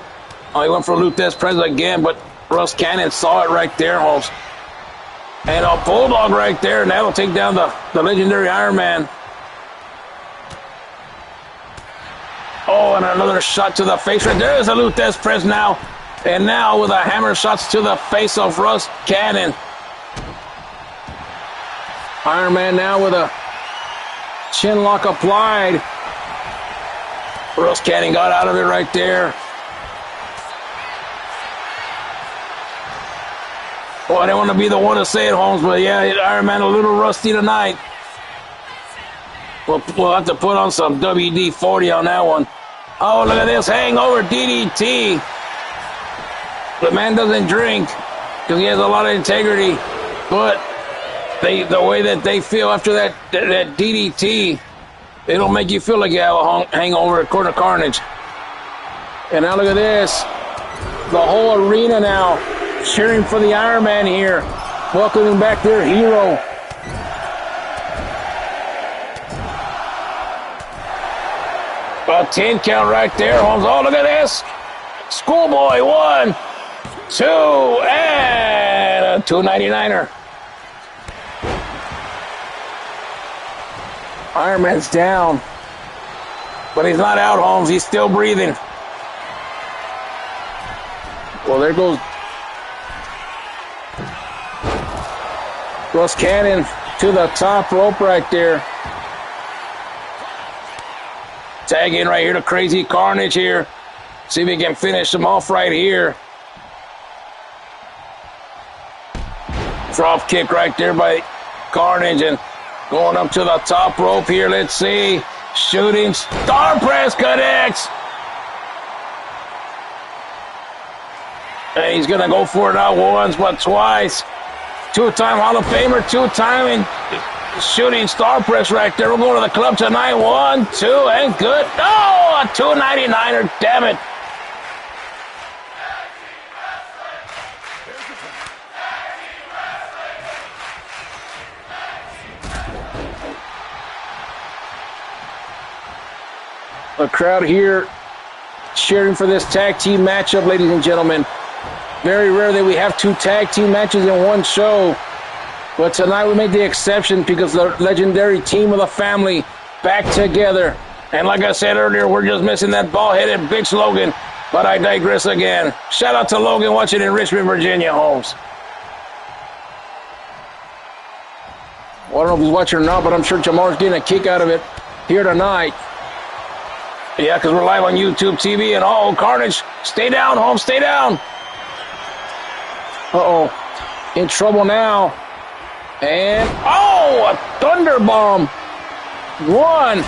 Oh, he went for Luthez press again, but Russ Cannon saw it right there, Holmes. And a bulldog right there, and that'll take down the legendary Iron Man. Oh, and another shot to the face right there. There's a Luthez press now. And now with a hammer shots to the face of Russ Cannon. Iron Man now with a chin lock applied. Russ Cannon got out of it right there. Well, I don't want to be the one to say it, Holmes, but yeah, Iron Man a little rusty tonight. We'll have to put on some WD-40 on that one. Oh, look at this hangover DDT. The man doesn't drink because he has a lot of integrity, but the way that they feel after that DDT, it'll make you feel like you have a hangover according to Carnage. And now look at this. The whole arena now cheering for the Iron Man here, welcoming back their hero. A 10 count right there, Holmes. Oh, look at this. Schoolboy, 1, 2, and a 299er. Iron Man's down, but he's not out, Holmes. He's still breathing. Well, there goes Russ Cannon to the top rope right there. Tag in right here to Crazy Carnage here. See if he can finish him off right here. Drop kick right there by Carnage and going up to the top rope here. Let's see. Shooting star press connects. And he's going to go for it not once but twice. Two-time Hall of Famer, two-time and shooting star press right there. We're going to the club tonight. 1, 2, and good. Oh, a 299er. Damn it. The crowd here cheering for this tag team matchup, ladies and gentlemen. Very rare that we have 2 tag team matches in one show. But tonight we made the exception because the legendary team of the family back together. And like I said earlier, we're just missing that ball-headed bitch Logan. But I digress again. Shout out to Logan watching in Richmond, Virginia, Holmes. Well, I don't know if he's watching or not, but I'm sure Jamar's getting a kick out of it here tonight. Yeah, because we're live on YouTube TV. And Carnage, stay down, Holmes, stay down. Uh-oh, in trouble now. And, a thunder bomb. 1,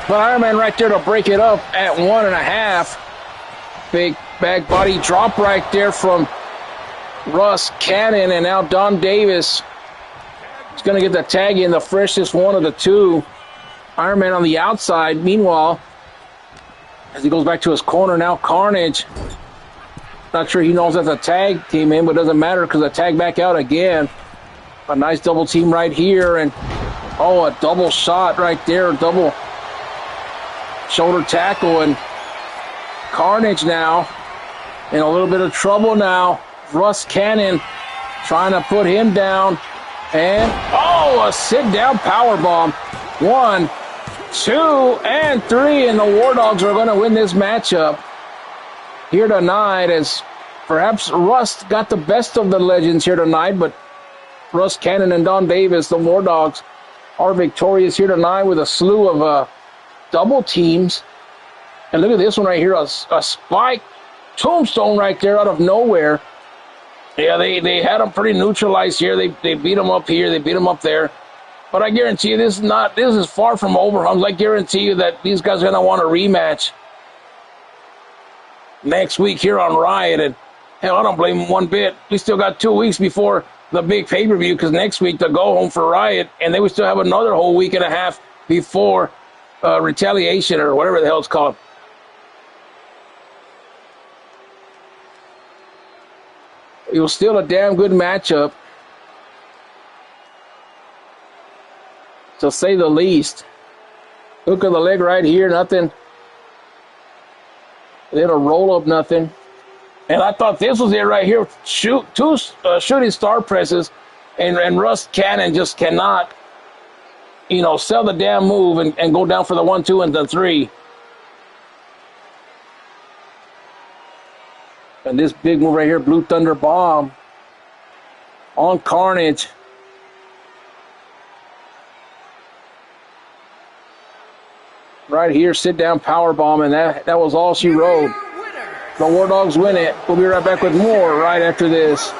but Iron Man right there to break it up at 1.5. Big back body drop right there from Russ Cannon, and now Don Davis is going to get the tag in, the freshest one of the 2. Iron Man on the outside. Meanwhile, as he goes back to his corner now, Carnage. Not sure he knows that's a tag team in, but it doesn't matter because I tag back out again. A nice double team right here, and a double shot right there, double shoulder tackle, and Carnage now in a little bit of trouble now. Russ Cannon trying to put him down, and a sit-down powerbomb. 1, 2, and 3, and the War Dogs are going to win this matchup here tonight, as perhaps Rust got the best of the legends here tonight, but Russ Cannon and Don Davis, the War Dogs, are victorious here tonight with a slew of double teams. And look at this one right here, a spike tombstone right there out of nowhere. Yeah, they had them pretty neutralized here. They beat them up here, they beat them up there. But I guarantee you, this is far from over, Holmes. I guarantee you that these guys are going to want a rematch next week here on Riot. And hell, I don't blame them one bit. We still got 2 weeks before the big pay-per-view, because next week they'll go home for Riot, and they would still have another whole week and a half before Retaliation, or whatever the hell it's called. It was still a damn good matchup, to say the least. Hook of the leg right here, nothing. Then a roll-up, nothing. And I thought this was it right here. Two shooting star presses, and Russ Cannon just cannot, sell the damn move and go down for the 1, 2, and the 3. And this big move right here, Blue Thunder Bomb on Carnage. Right here, sit down power bomb, and that was all she wrote. The War Dogs win it. We'll be right back with more right after this.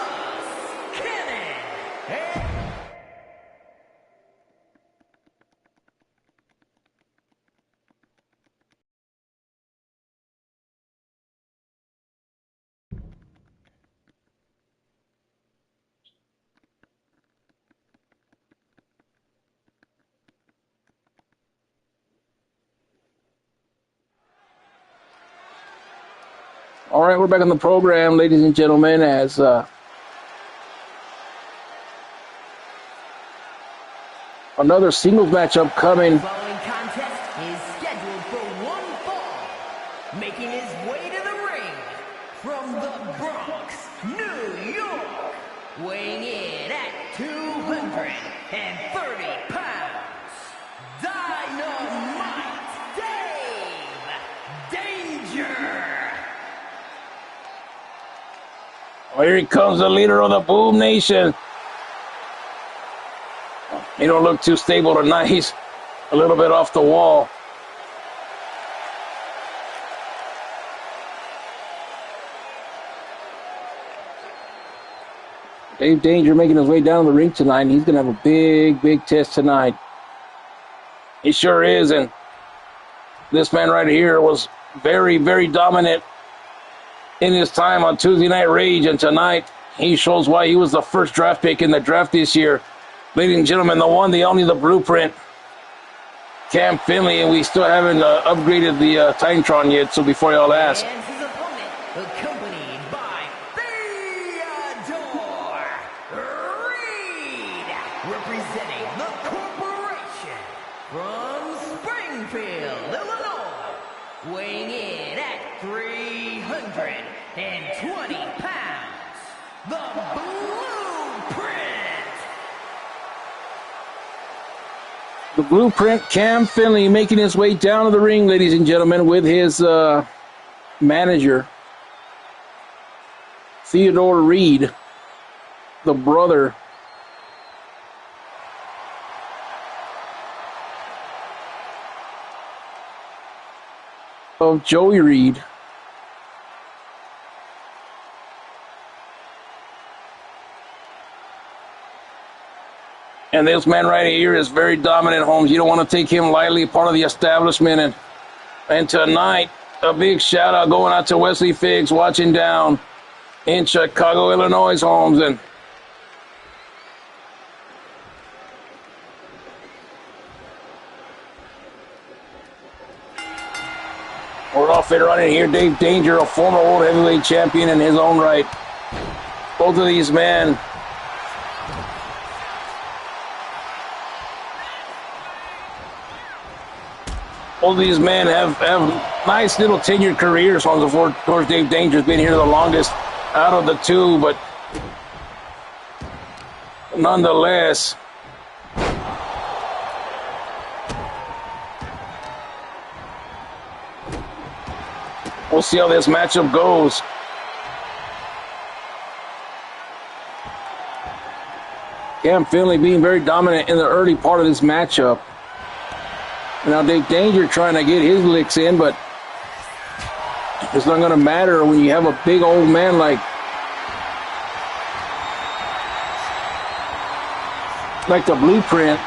All right, we're back on the program, ladies and gentlemen, as another singles matchup coming. The following contest is scheduled for one fall. Making his way to the ring from the Bronx, New York. Weighing in at 230 pounds. Dynamite Dave Danger. Oh, here he comes, the leader of the Boom Nation. He don't look too stable tonight. He's a little bit off the wall. Dave Danger making his way down the ring tonight, and he's going to have a big, big test tonight. He sure is, and this man right here was very, very dominant in his time on Tuesday Night Rage, and tonight he shows why he was the first draft pick in the draft this year. Ladies and gentlemen, the one, the only, the blueprint, Cam Finley, and we still haven't upgraded the Titantron yet, so before y'all ask. And his opponent, accompanied by Theodore Reed, representing the corporation from Springfield, Illinois, weighing in at 320 pounds, the Blueprint. The blueprint, Cam Finley, making his way down to the ring, ladies and gentlemen, with his manager, Theodore Reed, the brother of Joey Reed. And this man right here is very dominant, Holmes. You don't want to take him lightly, part of the establishment. And tonight, a big shout out going out to Wesley Figgs watching down in Chicago, Illinois, Holmes. And we're off and running here. Dave Danger, a former world heavyweight champion in his own right. Both of these men, have nice little tenured careers. Of course, Dave Danger's been here the longest out of the two, but nonetheless, we'll see how this matchup goes. Cam Finley being very dominant in the early part of this matchup. Now Dave Danger trying to get his licks in, but it's not going to matter when you have a big old man like the Blueprint.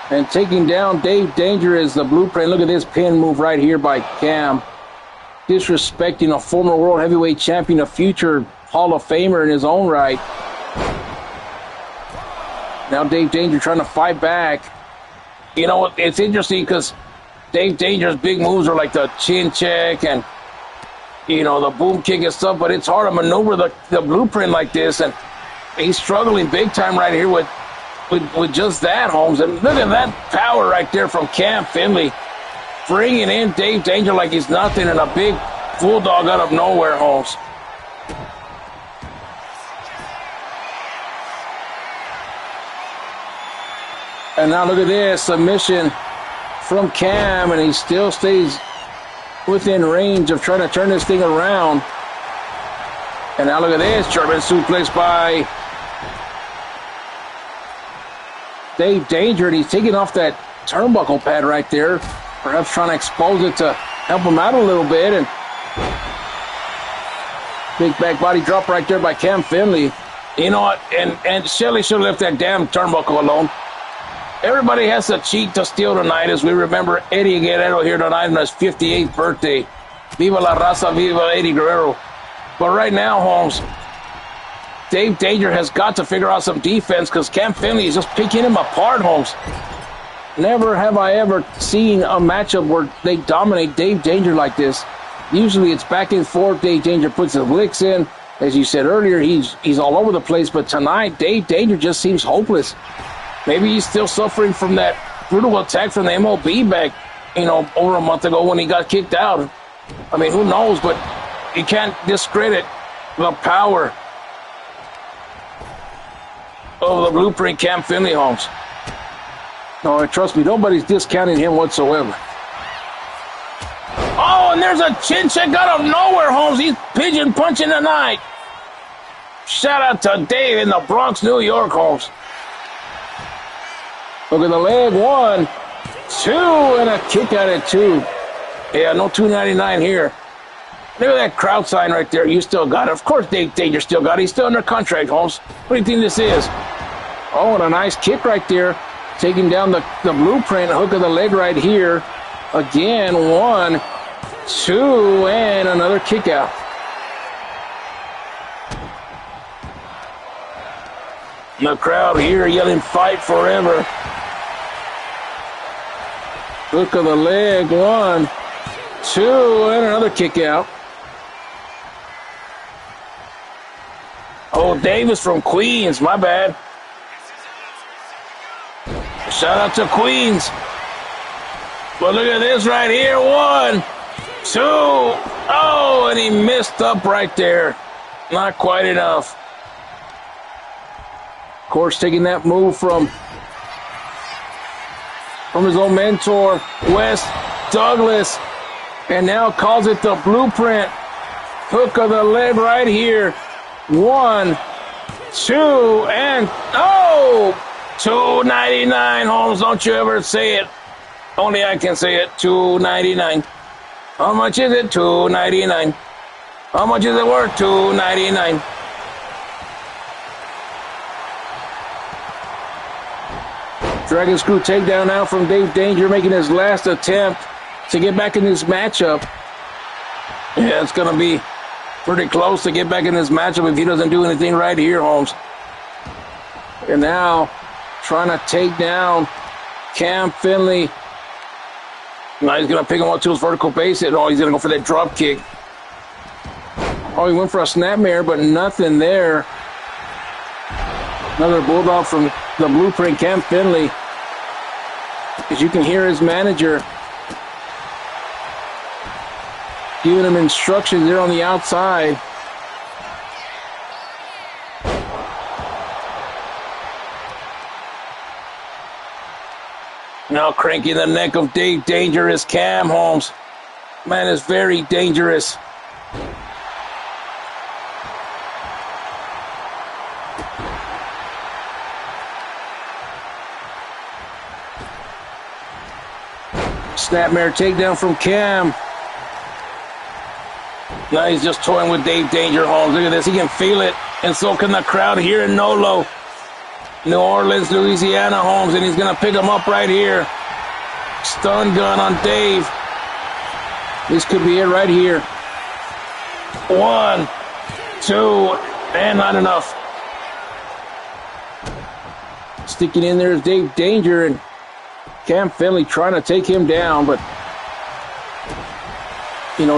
And taking down Dave Danger is the Blueprint. Look at this pin move right here by Cam. Disrespecting a former world heavyweight champion, a future Hall of Famer in his own right. Now Dave Danger trying to fight back. You know, it's interesting because Dave Danger's big moves are like the chin check and, you know, the boom kick and stuff, but it's hard to maneuver the Blueprint like this, and he's struggling big time right here with just that, Holmes. And look at that power right there from Cam Finley, bringing in Dave Danger like he's nothing, and a big bulldog out of nowhere, Holmes. And now look at this submission from Cam, and he still stays within range of trying to turn this thing around. And now look at this German suplex by Dave Danger, and he's taking off that turnbuckle pad right there, perhaps trying to expose it to help him out a little bit. And big back body drop right there by Cam Finley. You know what? And Shelley should have left that damn turnbuckle alone. Everybody has to cheat to steal tonight, as we remember Eddie Guerrero here tonight on his 58th birthday. Viva la raza, viva Eddie Guerrero. But right now, Holmes, Dave Danger has got to figure out some defense, because Cam Finley is just picking him apart, Holmes. Never have I ever seen a matchup where they dominate Dave Danger like this. Usually it's back and forth. Dave Danger puts the licks in. As you said earlier, he's all over the place. But tonight, Dave Danger just seems hopeless. Maybe he's still suffering from that brutal attack from the MLB back, over a month ago when he got kicked out. I mean, who knows? But you can't discredit the power of the blueprint Cam Finley, Holmes. No, trust me, nobody's discounting him whatsoever. Oh, and there's a chin check out of nowhere, Holmes. He's pigeon punching tonight. Shout out to Dave in the Bronx, New York, Holmes. Look at the leg. 1, 2, and a kick out at 2. Yeah, no $2.99 here. Look at that crowd sign right there. You still got it. Of course, Dave Danger still got it. He's still under contract, Holmes. What do you think this is? Oh, and a nice kick right there. Taking down the blueprint. Hook of the leg right here. Again, 1, 2, and another kick out. The crowd here yelling "Fight Forever." Hook of the leg. 1, 2, and another kick out. Oh, Davis from Queens. My bad. Shout out to Queens. But look at this right here. 1, 2. Oh, and he missed up right there. Not quite enough. Of course, taking that move from his own mentor, Wes Douglas. And now calls it the blueprint. Hook of the leg right here. 1, 2, and oh! $2.99, Holmes. Don't you ever say it. Only I can say it. $2.99. How much is it? $2.99. How much is it worth? $2.99. Dragon Screw takedown now from Dave Danger, making his last attempt to get back in this matchup. Yeah, it's going to be pretty close to get back in this matchup if he doesn't do anything right here, Holmes. And now trying to take down Cam Finley. Now he's going to pick him up to his vertical base hit. Oh, he's going to go for that drop kick. Oh, he went for a snapmare, but nothing there. Another bulldog from the blueprint, Cam Finley. As you can hear his manager giving him instructions there on the outside. Now cranking the neck of Dave Danger is Cam, Holmes. Man is very dangerous. Snapmare takedown from Cam. Now he's just toying with Dave Danger, Holmes. Look at this. He can feel it. And so can the crowd here in Nolo, New Orleans, Louisiana, Holmes. And he's going to pick him up right here. Stun gun on Dave. This could be it right here. 1, 2, and not enough. Sticking in there is Dave Danger, and Cam Finley trying to take him down, but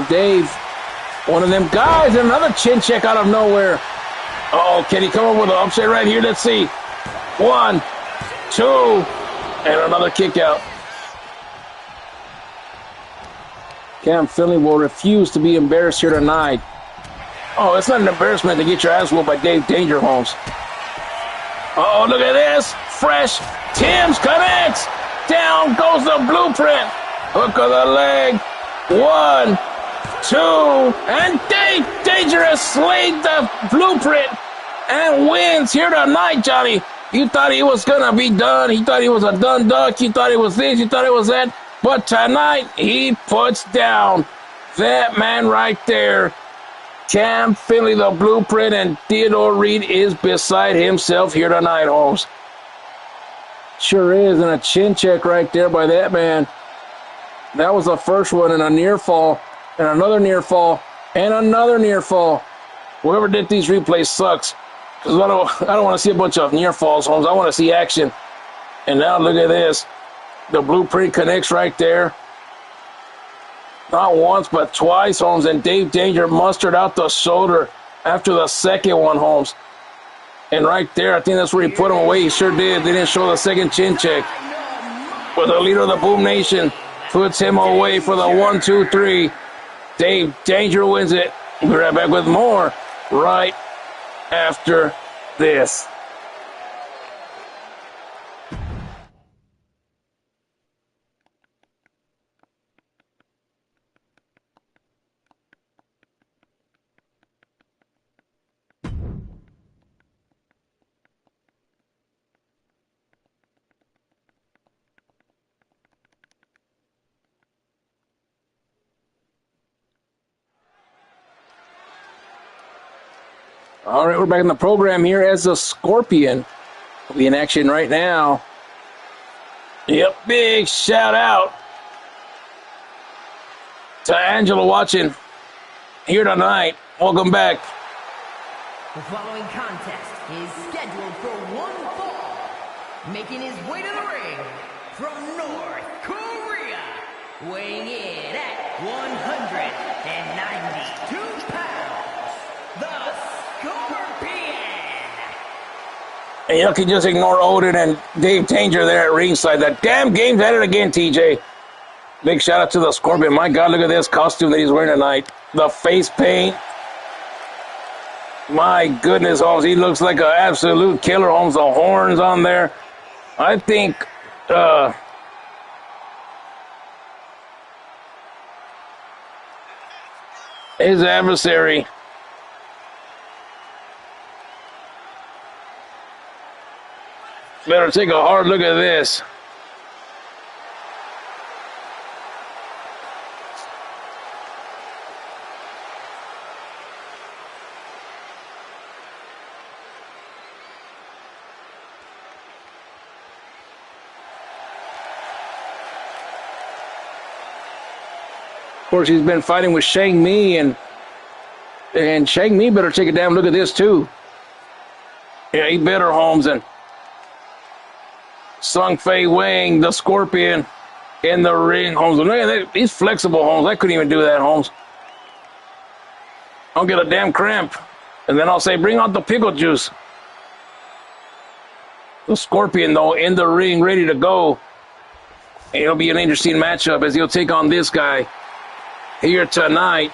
Dave, one of them guys, and another chin check out of nowhere. Uh-oh, can he come up with an upset right here? Let's see. 1, 2, and another kick out. Cam Finley will refuse to be embarrassed here tonight. Oh, it's not an embarrassment to get your ass whooped by Dave Danger, Holmes. Uh-oh, look at this. Fresh. Timms connects. Down goes the blueprint. Hook of the leg. 1, 2, and Dave Danger has slayed the blueprint and wins here tonight, Johnny. You thought he was going to be done. He thought he was a done duck. You thought it was this. You thought it was that. But tonight, he puts down that man right there. Cam Finley, the blueprint, and Theodore Reed is beside himself here tonight, Holmes. Sure is, and a chin check right there by that man. That was the first one, and a near fall, and another near fall, and another near fall. Whoever did these replays sucks. Because I don't want to see a bunch of near falls, Holmes. I want to see action. And now look at this. The blueprint connects right there. Not once, but twice, Holmes. And Dave Danger mustered out the shoulder after the second one, Holmes. And right there, I think that's where he put him away. He sure did. They didn't show the second chin check. But the leader of the Boom Nation puts him away for the 1, 2, 3. Dave Danger wins it. We'll be right back with more right after this. All right, we're back in the program here as the Scorpion will be in action right now. Yep, big shout out to Angela watching here tonight. Welcome back. The following contest is scheduled for one fall. Making his way to the ring from North Korea, weighing in at 192 pounds, the Scorpion. And you can just ignore Odin and Dave Danger there at ringside. That damn game's at it again, TJ. Big shout out to the Scorpion. My God, look at this costume that he's wearing tonight. The face paint. My goodness, Holmes. He looks like an absolute killer, Holmes. The horns on there. I think his adversary better take a hard look at this. Of course, he's been fighting with Shang Mi, and Shang Mi better take a damn look at this too. Yeah, he better, Holmes. And Sung Fei Wang, the Scorpion, in the ring, Holmes. Look at that. He's flexible, Holmes. I couldn't even do that, Holmes. I'll get a damn cramp. And then I'll say, bring out the pickle juice. The Scorpion, though, in the ring, ready to go. And it'll be an interesting matchup as he'll take on this guy here tonight.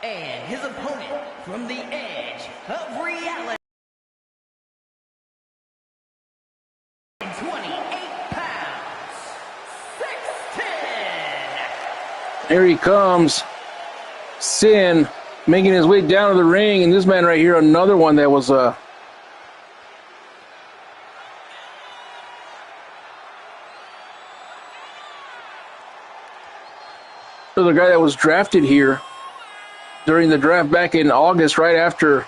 And his opponent from the edge of reality, 28 pounds, 6'10". Here he comes. Sin making his way down to the ring. And this man right here, another one that was the guy that was drafted here during the draft back in August, right after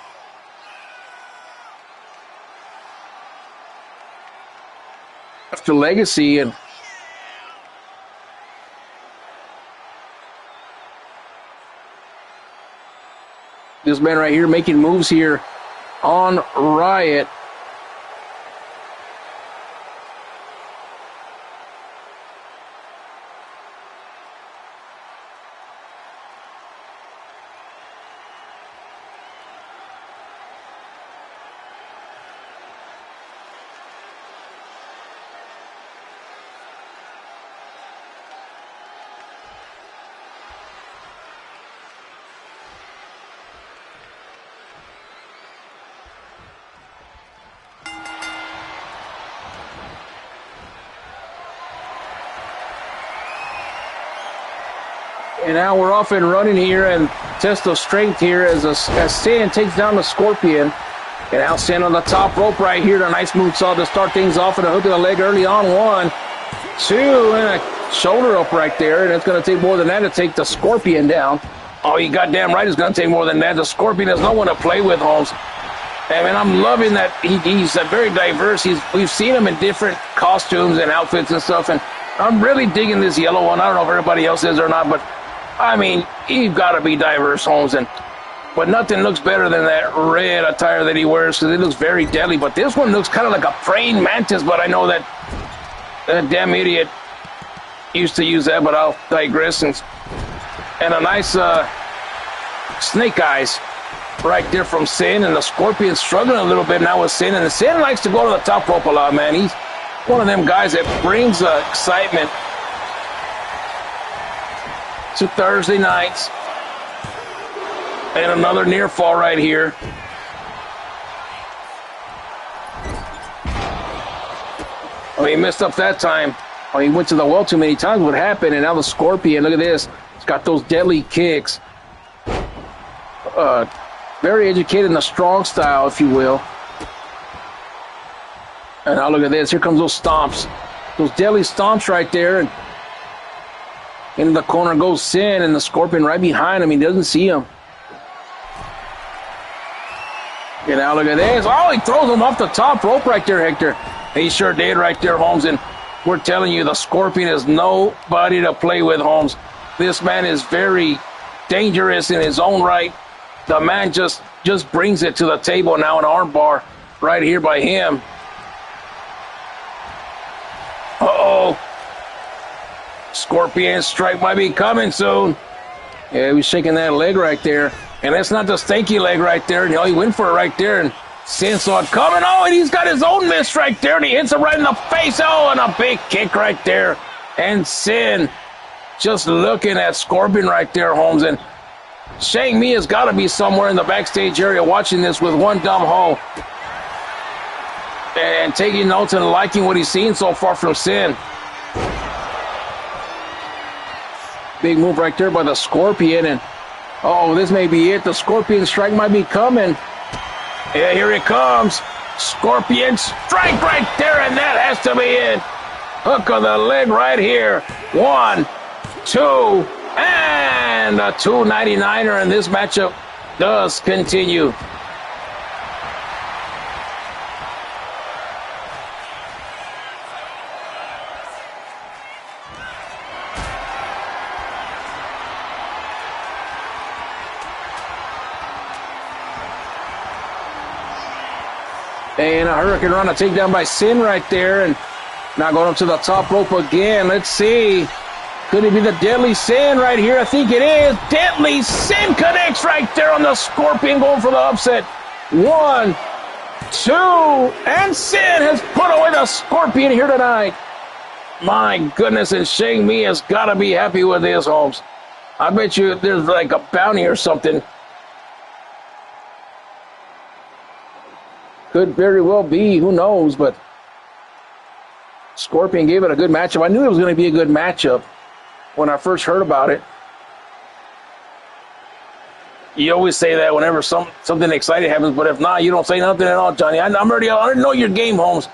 Legacy. And this man right here making moves here on Riot. And now we're off and running here, and test of strength here as Stan takes down the Scorpion. And now Sin on the top rope right here. A nice moonsault to start things off and a hook of the leg early on. 1, 2, and a shoulder up right there. And it's going to take more than that to take the Scorpion down. Oh, you goddamn right it's going to take more than that. The Scorpion has no one to play with, Holmes. And man, I'm loving that he's very diverse. We've seen him in different costumes and outfits and stuff. And I'm really digging this yellow one. I don't know if everybody else is or not, but I mean, you've got to be diverse, Holmes. But nothing looks better than that red attire that he wears because it looks very deadly. But this one looks kind of like a praying mantis, but I know that damn idiot used to use that, but I'll digress. And a nice snake eyes right there from Sin, and the Scorpion struggling a little bit now with Sin. And Sin likes to go to the top rope a lot, man. He's one of them guys that brings excitement to Thursday nights. And another near fall right here. Oh, he missed up that time. Oh, he went to the well too many times. What happened? And now the Scorpion, look at this. He's got those deadly kicks. Very educated in the strong style, if you will. And now look at this. Here comes those stomps. Those deadly stomps right there. And into the corner goes Sin, and the Scorpion right behind him. He doesn't see him. And now look at this. Oh, he throws him off the top rope right there, Hector. He sure did right there, Holmes. And we're telling you, the Scorpion is nobody to play with, Holmes. This man is very dangerous in his own right. The man just brings it to the table now, an arm bar right here by him. Uh-oh. Scorpion strike might be coming soon. Yeah, he was shaking that leg right there. And that's not the stanky leg right there. You know, he went for it right there, and Sin saw it coming. Oh, and he's got his own miss right there, and he hits him right in the face. Oh, and a big kick right there. And Sin just looking at Scorpion right there, Holmes. And Shang Mi has got to be somewhere in the backstage area watching this with one dumb hoe and taking notes and liking what he's seen so far from Sin. Big move right there by the Scorpion, and oh, this may be it. The Scorpion strike might be coming. Yeah, here it comes. Scorpion strike right there, and that has to be it. Hook of the leg right here. 1, 2, and a 299er, and this matchup does continue. And a Hurricane Run, a takedown by Sin right there. And now going up to the top rope again. Let's see. Could it be the Deadly Sin right here? I think it is. Deadly Sin connects right there on the Scorpion, going for the upset. 1, 2, and Sin has put away the Scorpion here tonight. My goodness, and Shang Mi has got to be happy with this, Holmes. I bet you there's like a bounty or something. Could very well be, who knows, but Scorpion gave it a good matchup. I knew it was going to be a good matchup when I first heard about it. You always say that whenever something exciting happens, but if not, you don't say nothing at all, Johnny. I already know your game, Holmes.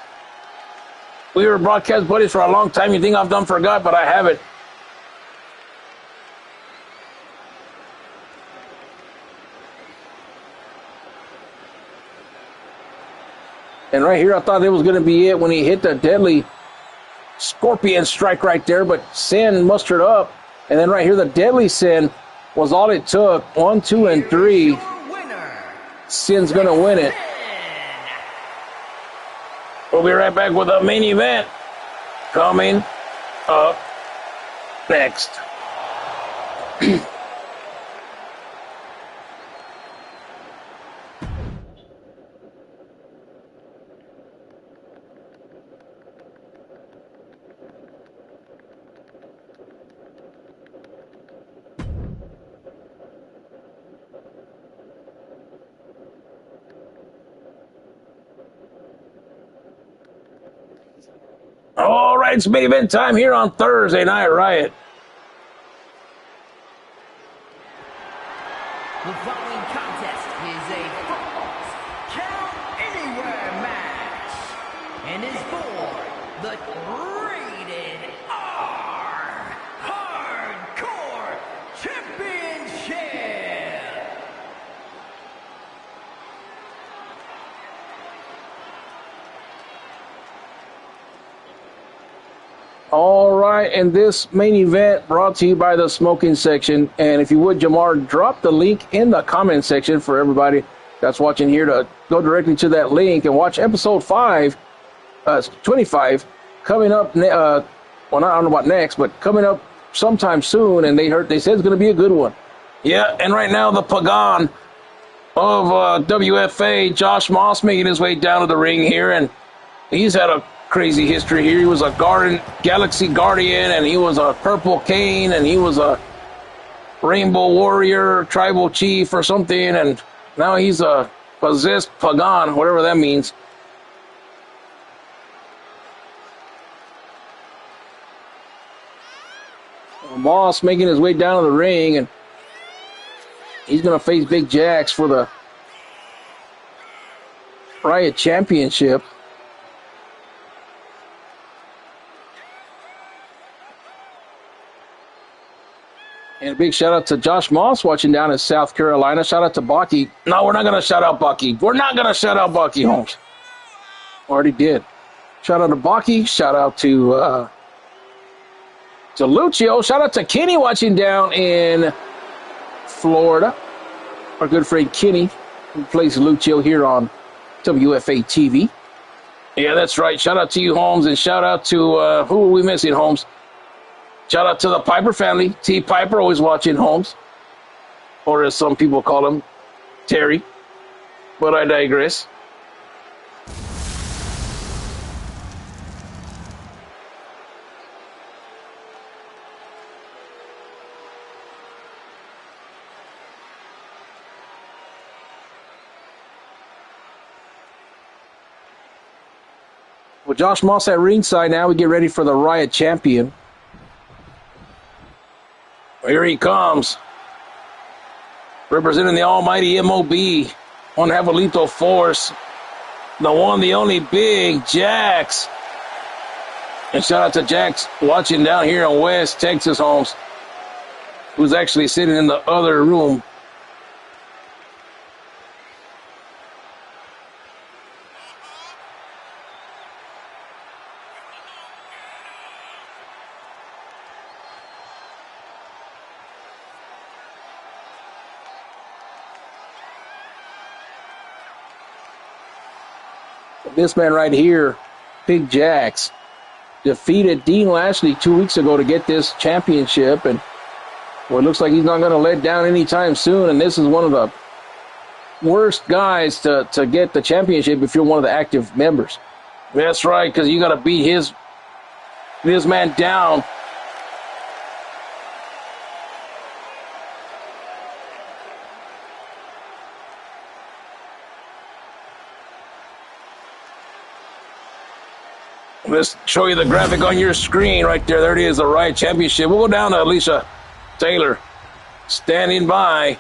We were broadcast buddies for a long time. You think I've done forgot, but I haven't. And right here, I thought it was going to be it when he hit the deadly Scorpion strike right there, but Sin mustered up. And then right here, the Deadly Sin was all it took. 1, 2, and 3. Sin's going to win it. We'll be right back with the main event coming up next. All right, it's main event time here on Thursday Night Riot. The following contest is a Falls Count All right, and this main event brought to you by the smoking section. And if you would, Jamar, drop the link in the comment section for everybody that's watching here to go directly to that link and watch episode 25, coming up. Well, I don't know about next, but coming up sometime soon. And they said it's going to be a good one. Yeah, and right now the Pagan of WFA, Josh Moss, making his way down to the ring here, and he's had a crazy history here. He was a Galaxy Guardian, and he was a Purple Cane, and he was a Rainbow Warrior, Tribal Chief or something, and now he's a possessed Pagan, whatever that means. Moss making his way down to the ring, and he's going to face Big Jax for the Riot Championship. And a big shout out to Josh Moss watching down in South Carolina. Shout out to Bucky. No, we're not going to shout out Bucky. We're not going to shout out Bucky Holmes. Already did. Shout out to Bucky. Shout out to Lucio. Shout out to Kenny watching down in Florida. Our good friend Kenny, who plays Lucio here on WFA TV. Yeah, that's right. Shout out to you, Holmes, and shout out to, who are we missing, Holmes? Shout out to the Piper family. T. Piper, always watching, Holmes. Or as some people call him, Terry. But I digress. Well, Josh Moss at ringside now. We get ready for the Riot Champion. Here he comes. Representing the almighty MOB. One half of Lethal Force. The one, the only Big Jax. And shout out to Jax watching down here in West Texas, Holmes. Who's actually sitting in the other room. This man right here, Big Jax, defeated Dean Lashley 2 weeks ago to get this championship, and well, it looks like he's not going to let down anytime soon, and this is one of the worst guys to get the championship if you're one of the active members. That's right, because you got to beat this man down. Let's show you the graphic on your screen right there. There it is, the Riot Championship. We'll go down to Alicia Taylor, standing by,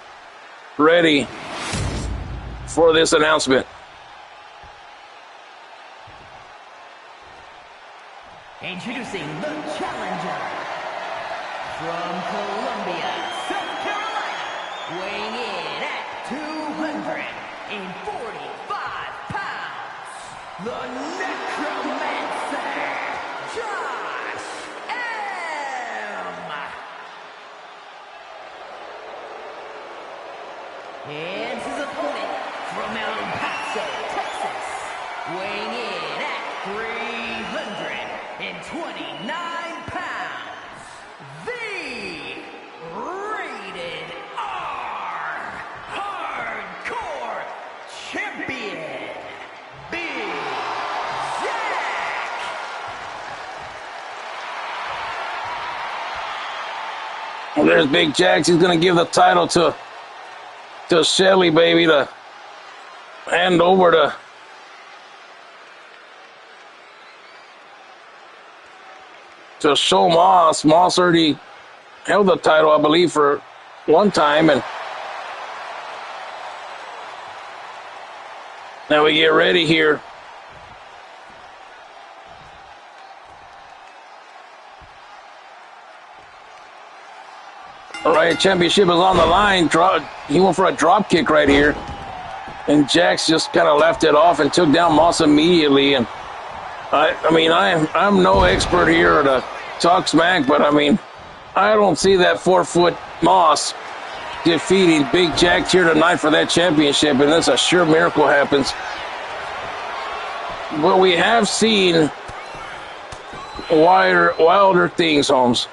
ready for this announcement. Introducing the challenger from Columbia, South Carolina, weighing in at 245 pounds, the Necromancer, Josh M. And his opponent from El Paso, Texas, weighing in at 329 pounds, the Rated R Hardcore Champion, Big Jack. Well, there's Big Jax. He's going to give the title to Shelly, baby, to hand over to show Moss. Moss already held the title, I believe, for one time, and now we get ready here. The Riot Championship is on the line. He went for a drop kick right here, and Jax just kind of left it off and took down Moss immediately. And I'm no expert here to talk smack, but I mean, I don't see that 4-foot Moss defeating Big Jack here tonight for that championship, and that's a sure miracle happens. But we have seen wilder things, Holmes.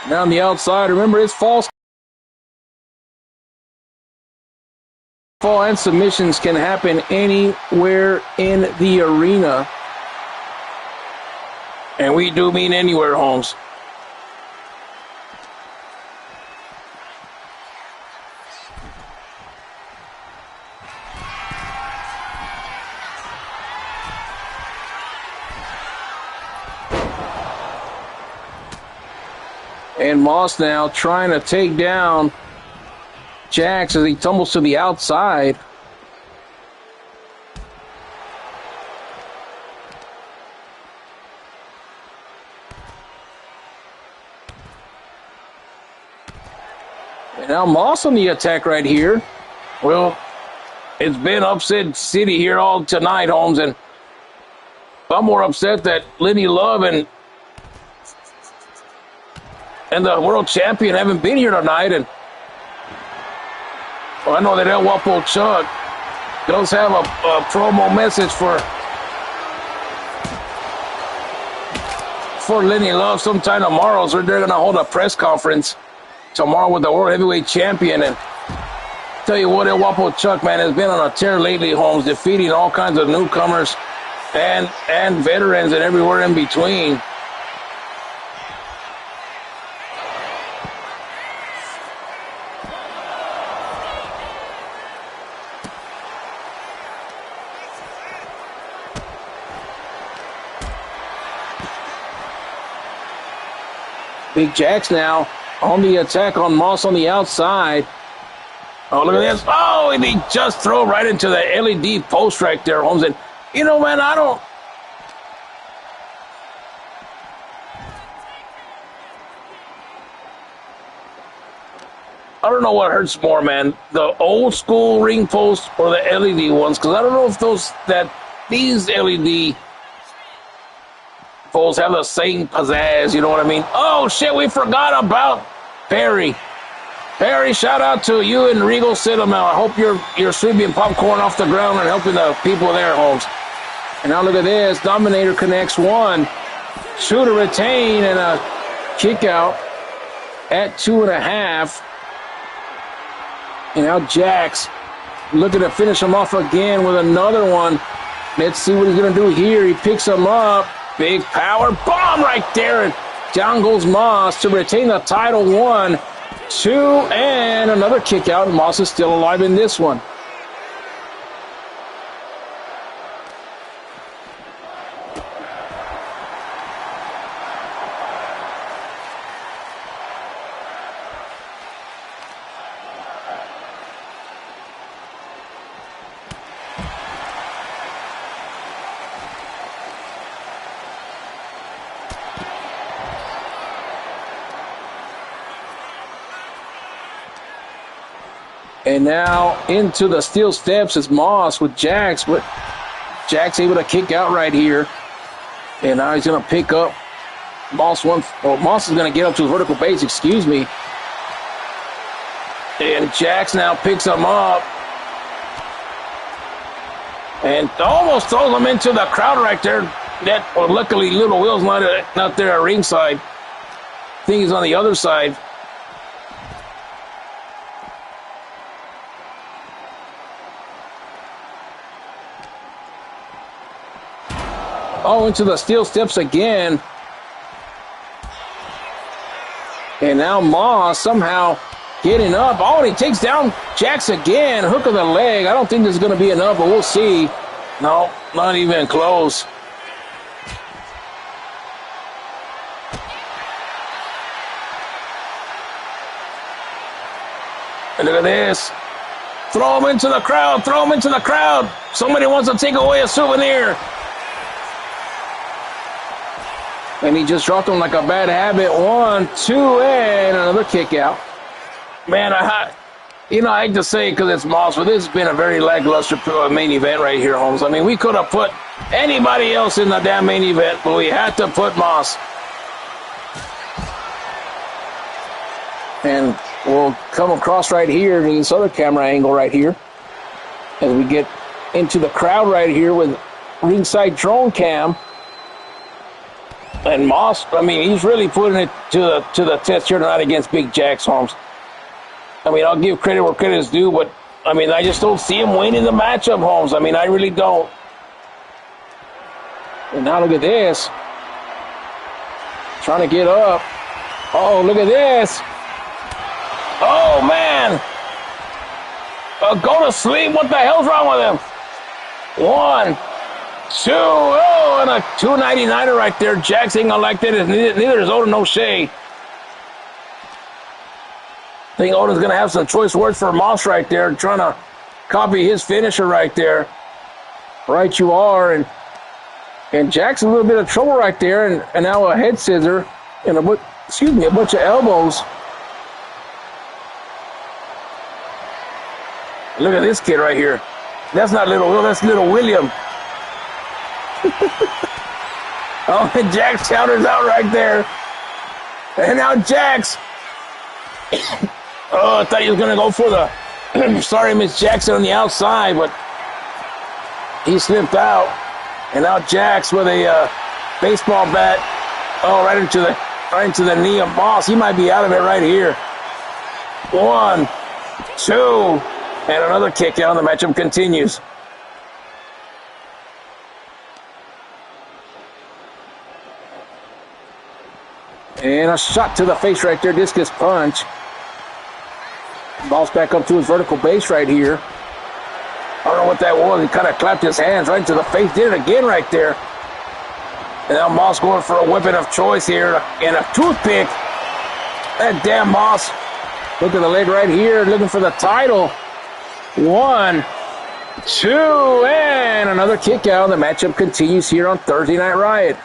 Now on the outside, remember it's fall and submissions can happen anywhere in the arena. And we do mean anywhere, Holmes. And Moss now trying to take down Jax as he tumbles to the outside. And now Moss on the attack right here. Well, it's been upset city here all tonight, Holmes, and I'm more upset that Lenny Love and the world champion haven't been here tonight. And well, I know that El Guapo Chuck does have a promo message for Lenny Love sometime tomorrow. So they're going to hold a press conference tomorrow with the world heavyweight champion. And tell you what, El Guapo Chuck, man, has been on a tear lately, Holmes, defeating all kinds of newcomers and veterans and everywhere in between. Big Jax now on the attack on Moss on the outside. Oh, look at this. Oh, and he just throw right into the LED post right there, Holmes. And, you know, man, I don't know what hurts more, man. The old school ring post or the LED ones. Because I don't know if these LED posts have the same pizzazz, you know what I mean? Oh, shit, we forgot about Perry. Perry, shout out to you and Regal Cinema. I hope you're sweeping popcorn off the ground and helping the people there, Holmes. And now look at this. Dominator connects one. Two to retain and a kick out at 2.5. And now Jax looking to finish him off again with another one. Let's see what he's going to do here. He picks him up. Big power bomb right there. And down goes Moss to retain the title. 1, 2, and another kick out. Moss is still alive in this one. And now into the steel steps is Moss with Jax, but Jax able to kick out right here. And now he's going to pick up Moss is going to get up to his vertical base, excuse me. And Jax now picks him up. And almost throws him into the crowd right there. Luckily, Little Will's not there at ringside. I think he's on the other side. Oh, into the steel steps again. And now Moss somehow getting up. Oh, and he takes down Jax again. Hook of the leg. I don't think this is going to be enough, but we'll see. No, not even close. And look at this. Throw him into the crowd. Throw him into the crowd. Somebody wants to take away a souvenir. And he just dropped him like a bad habit. 1, 2, and another kick out. Man, I hate to say it because it's Moss, but this has been a very lackluster main event right here, Holmes. I mean, we could have put anybody else in the damn main event, but we had to put Moss. And we'll come across right here in this other camera angle right here as we get into the crowd right here with ringside drone cam. And Moss, I mean, he's really putting it to the test here tonight against Big Jax, Holmes. I mean, I'll give credit where credit is due, but, I mean, I just don't see him winning the matchup, Holmes. I mean, I really don't. And now look at this. Trying to get up. Oh, look at this. Oh, man. Go to sleep. What the hell's wrong with him? 1, 2. Oh, and a 299er right there. Jax ain't gonna like that. Neither is Odin O'Shea. I think Odin's gonna have some choice words for Moss right there, trying to copy his finisher right there. Right you are, and Jack's in a little bit of trouble right there, and now a head scissor and a bunch of elbows. Look at this kid right here. That's not little Will, that's little William. Oh, and Jax counters out right there. And now Jax. Oh, I thought he was going to go for the sorry, Miss Jackson on the outside, but he slipped out. And now Jax with a baseball bat. Oh, right into the knee of Moss. He might be out of it right here. 1, 2, and another kick out. The matchup continues. And a shot to the face right there, discus punch. Ball's back up to his vertical base right here. I don't know what that was. He kind of clapped his hands right into the face. Did it again right there. And now Moss going for a weapon of choice here. And a toothpick. That damn Moss. Look at the leg right here. Looking for the title. 1, 2, and another kick out. The matchup continues here on Thursday Night Riot.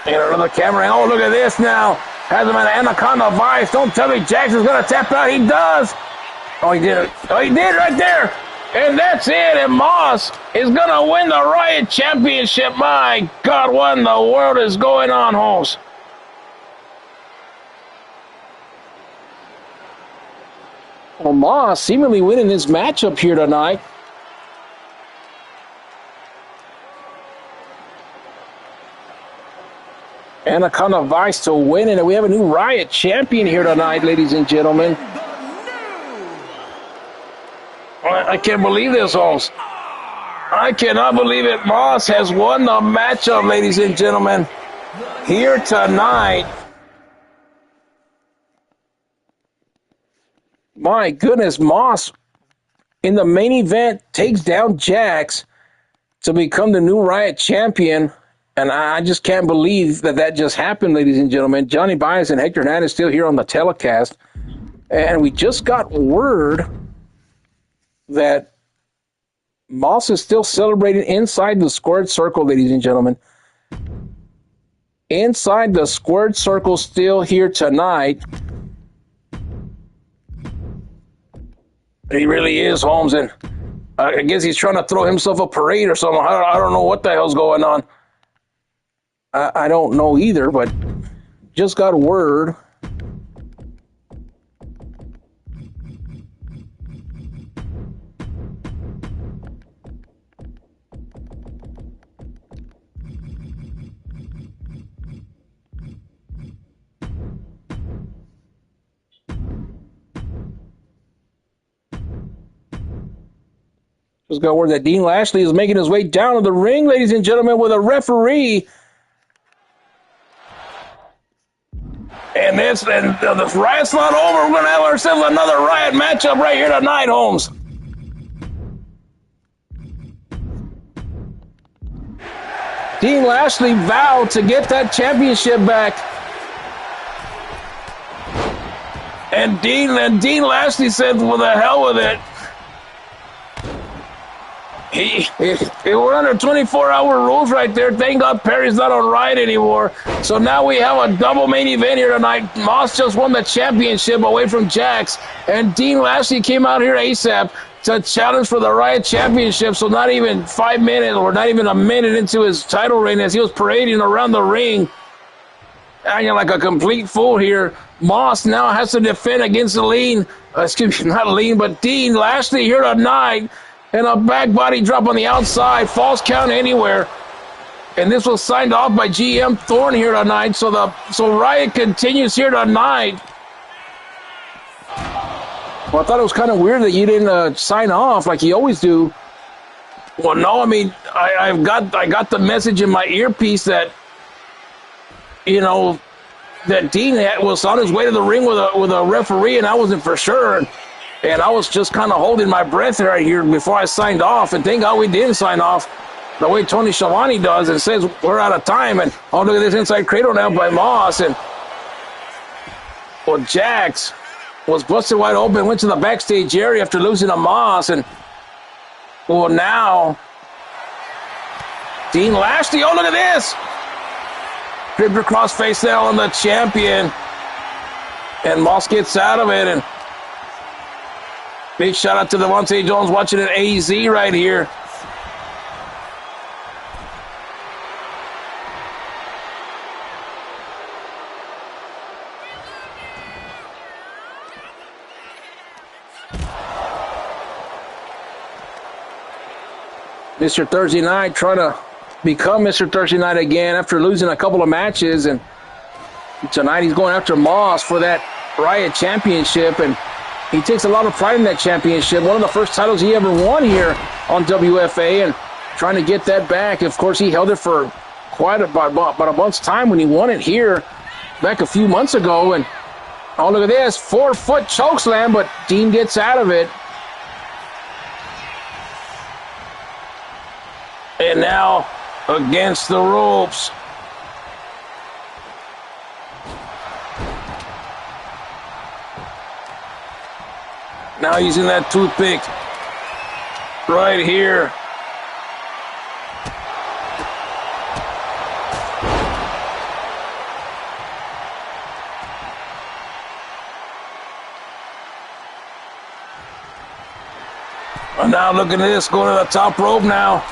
And another camera. Oh, look at this now. Has him an anaconda vice. Don't tell me Jackson's going to tap out. He does. Oh, he did. Oh, he did right there. And that's it. And Moss is going to win the Riot Championship. My God, what in the world is going on, Holmes? Well, Moss seemingly winning this matchup here tonight. Anaconda Vice to win it. And we have a new Riot champion here tonight, ladies and gentlemen. I can't believe this, Holmes. I cannot believe it. Moss has won the matchup, ladies and gentlemen, here tonight. My goodness, Moss in the main event takes down Jax to become the new Riot champion. And I just can't believe that just happened, ladies and gentlemen. Johnny Bias and Hector Nat is still here on the telecast. And we just got word that Moss is still celebrating inside the squared circle, ladies and gentlemen. Inside the squared circle still here tonight. He really is, Holmes. And I guess he's trying to throw himself a parade or something. I don't know what the hell's going on. I don't know either, but just got word. Just got word that Dean Lashley is making his way down to the ring, ladies and gentlemen, with a referee. And the riot's not over. We're going to have ourselves another riot matchup right here tonight, Holmes. Dean Lashley vowed to get that championship back. And Dean Lashley said, well, the hell with it. We're under 24-hour rules right there. Thank God Perry's not on Riot anymore. So now we have a double main event here tonight. Moss just won the championship away from Jax. And Dean Lashley came out here ASAP to challenge for the Riot Championship. So not even 5 minutes or not even a minute into his title reign as he was parading around the ring. Acting like a complete fool here. Moss now has to defend against Dean Lashley here tonight. And a back body drop on the outside. False count anywhere. And this was signed off by GM Thorne here tonight. So Riot continues here tonight. Well, I thought it was kind of weird that you didn't sign off like you always do. Well, no, I mean, I got the message in my earpiece that, you know, that Dean was on his way to the ring with a referee, and I wasn't for sure. And I was just kind of holding my breath right here before I signed off. And thank God we didn't sign off the way Tony Schiavone does and says we're out of time. And oh, look at this inside cradle now by Moss. And well, Jax was busted wide open, went to the backstage area after losing to Moss. And well, now Dean Lashley, oh, look at this. Dripped across face there on the champion. And Moss gets out of it. And big shout out to Devontae Jones watching an AZ right here. Mr. Thursday Night trying to become Mr. Thursday Night again after losing a couple of matches. And tonight he's going after Moss for that Riot Championship. And he takes a lot of pride in that championship. One of the first titles he ever won here on WFA, and trying to get that back. Of course, he held it for quite about a month's time when he won it here back a few months ago. And oh, look at this, 4-foot chokeslam, but Dean gets out of it. And now against the ropes. Now using that toothpick right here. And now look at this, going to the top rope now.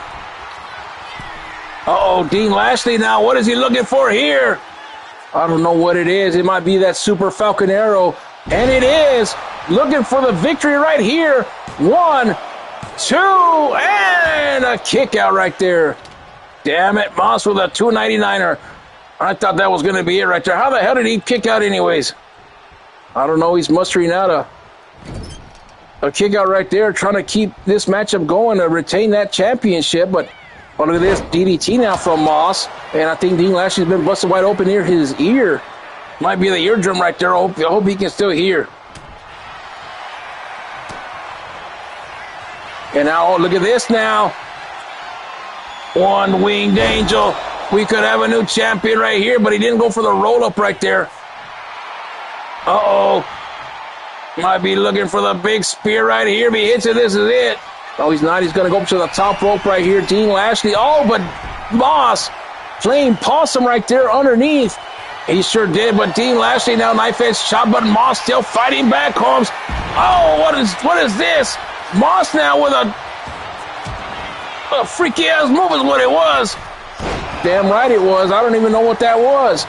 Uh-oh, Dean Lashley now, what is he looking for here? I don't know what it is. It might be that Super Falcon Arrow. And it is. Looking for the victory right here. 1, 2, and a kick out right there. Damn it, Moss with a 299er. I thought that was going to be it right there. How the hell did he kick out anyways? I don't know. He's mustering out a kick out right there, trying to keep this matchup going to retain that championship. But oh, look at this DDT now from Moss. And I think Dean Lashley's been busted wide open near his ear. Might be the eardrum right there. I hope he can still hear. And now, oh, look at this now. One-winged angel. We could have a new champion right here, but he didn't go for the roll-up right there. Uh-oh. Might be looking for the big spear right here. If he hits it, this is it. Oh, he's not. He's going to go up to the top rope right here. Dean Lashley. Oh, but Moss playing possum right there underneath. He sure did, but Dean Lashley now knife-edge chop, but Moss still fighting back, Holmes. Oh, what is this? Moss now with a freaky-ass move is what it was. Damn right it was. I don't even know what that was.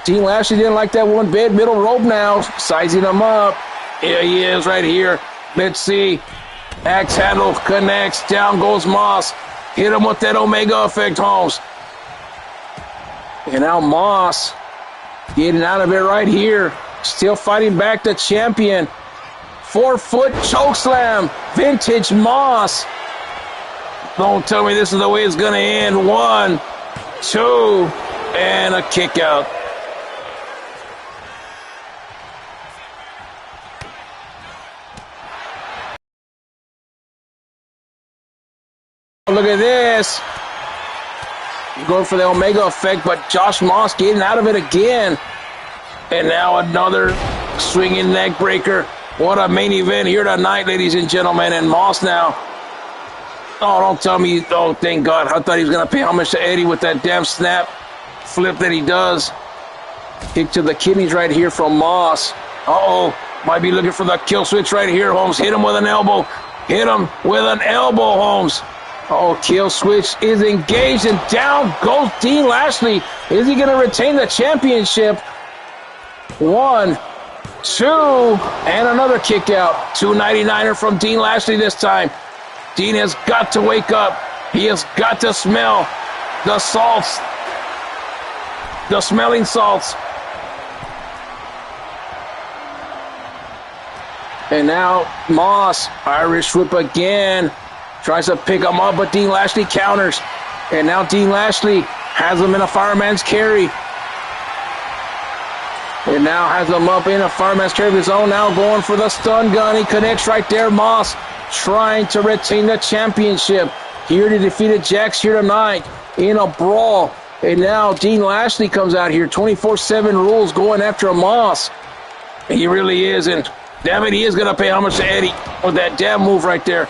Dean Lashley didn't like that one bit. Middle rope now, sizing him up. Here he is right here. Let's see. Axe handle connects. Down goes Moss. Hit him with that Omega effect, Holmes. And now Moss getting out of it right here. Still fighting back the champion. 4-foot choke slam. Vintage Moss. Don't tell me this is the way it's going to end. 1, 2, and a kick out. Look at this. Going for the Omega effect, but Josh Moss getting out of it again. And now another swinging neck breaker. What a main event here tonight, ladies and gentlemen. And Moss now. Oh, don't tell me. Oh, thank God. I thought he was going to pay homage to Eddie with that damn snap flip that he does. Kick to the kidneys right here from Moss. Uh-oh. Might be looking for the kill switch right here, Holmes. Hit him with an elbow. Hit him with an elbow, Holmes. Oh, kill switch is engaged, and down goes Dean Lashley. Is he going to retain the championship? 1, 2, and another kick out. 299er from Dean Lashley this time. Dean has got to wake up. He has got to smell the salts, the smelling salts. And now Moss, Irish whip again. Tries to pick him up, but Dean Lashley counters. And now Dean Lashley has him in a fireman's carry. And now has him up in a fireman's carry of his own. Now going for the stun gun. He connects right there. Moss trying to retain the championship. Here to defeat Jax here tonight in a brawl. And now Dean Lashley comes out here. 24/7 rules going after Moss. He really is. And damn it, he is going to pay homage to Eddie with that damn move right there.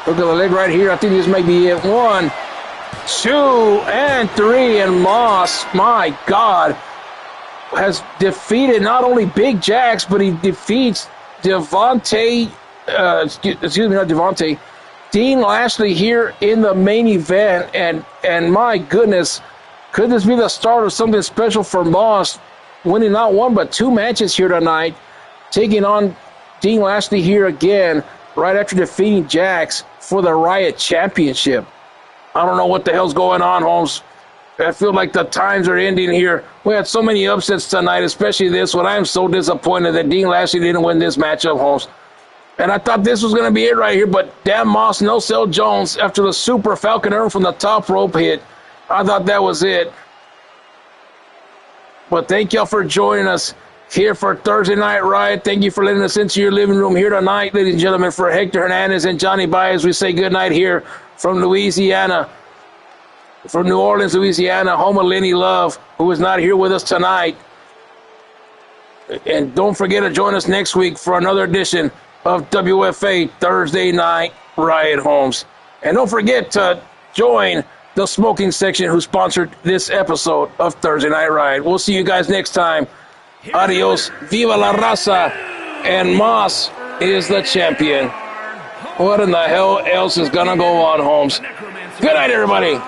Look at the leg right here. I think this may be it. 1, 2, and 3. And Moss, my God, has defeated not only Big Jax, but he defeats Devontae, excuse me, not Devontae, Dean Lashley here in the main event. And my goodness, could this be the start of something special for Moss, winning not one but 2 matches here tonight, taking on Dean Lashley here again, right after defeating Jax for the Riot Championship. I don't know what the hell's going on, Holmes. I feel like the times are ending here. We had so many upsets tonight, especially this one. I am so disappointed that Dean Lashley didn't win this matchup, Holmes. And I thought this was going to be it right here, but damn Moss, no sell Jones after the Super Falcon Arrow from the top rope hit. I thought that was it. But thank y'all for joining us here for Thursday Night Riot. Thank you for letting us into your living room here tonight, ladies and gentlemen. For Hector Hernandez and Johnny Baez, we say good night here from Louisiana, from New Orleans, Louisiana, home of Lenny Love, who is not here with us tonight. And don't forget to join us next week for another edition of WFA Thursday Night Riot, Holmes. And don't forget to join the smoking section who sponsored this episode of Thursday Night Riot. We'll see you guys next time. Adios, viva la raza, and Moss is the champion. What in the hell else is gonna go on, Holmes? Good night, everybody.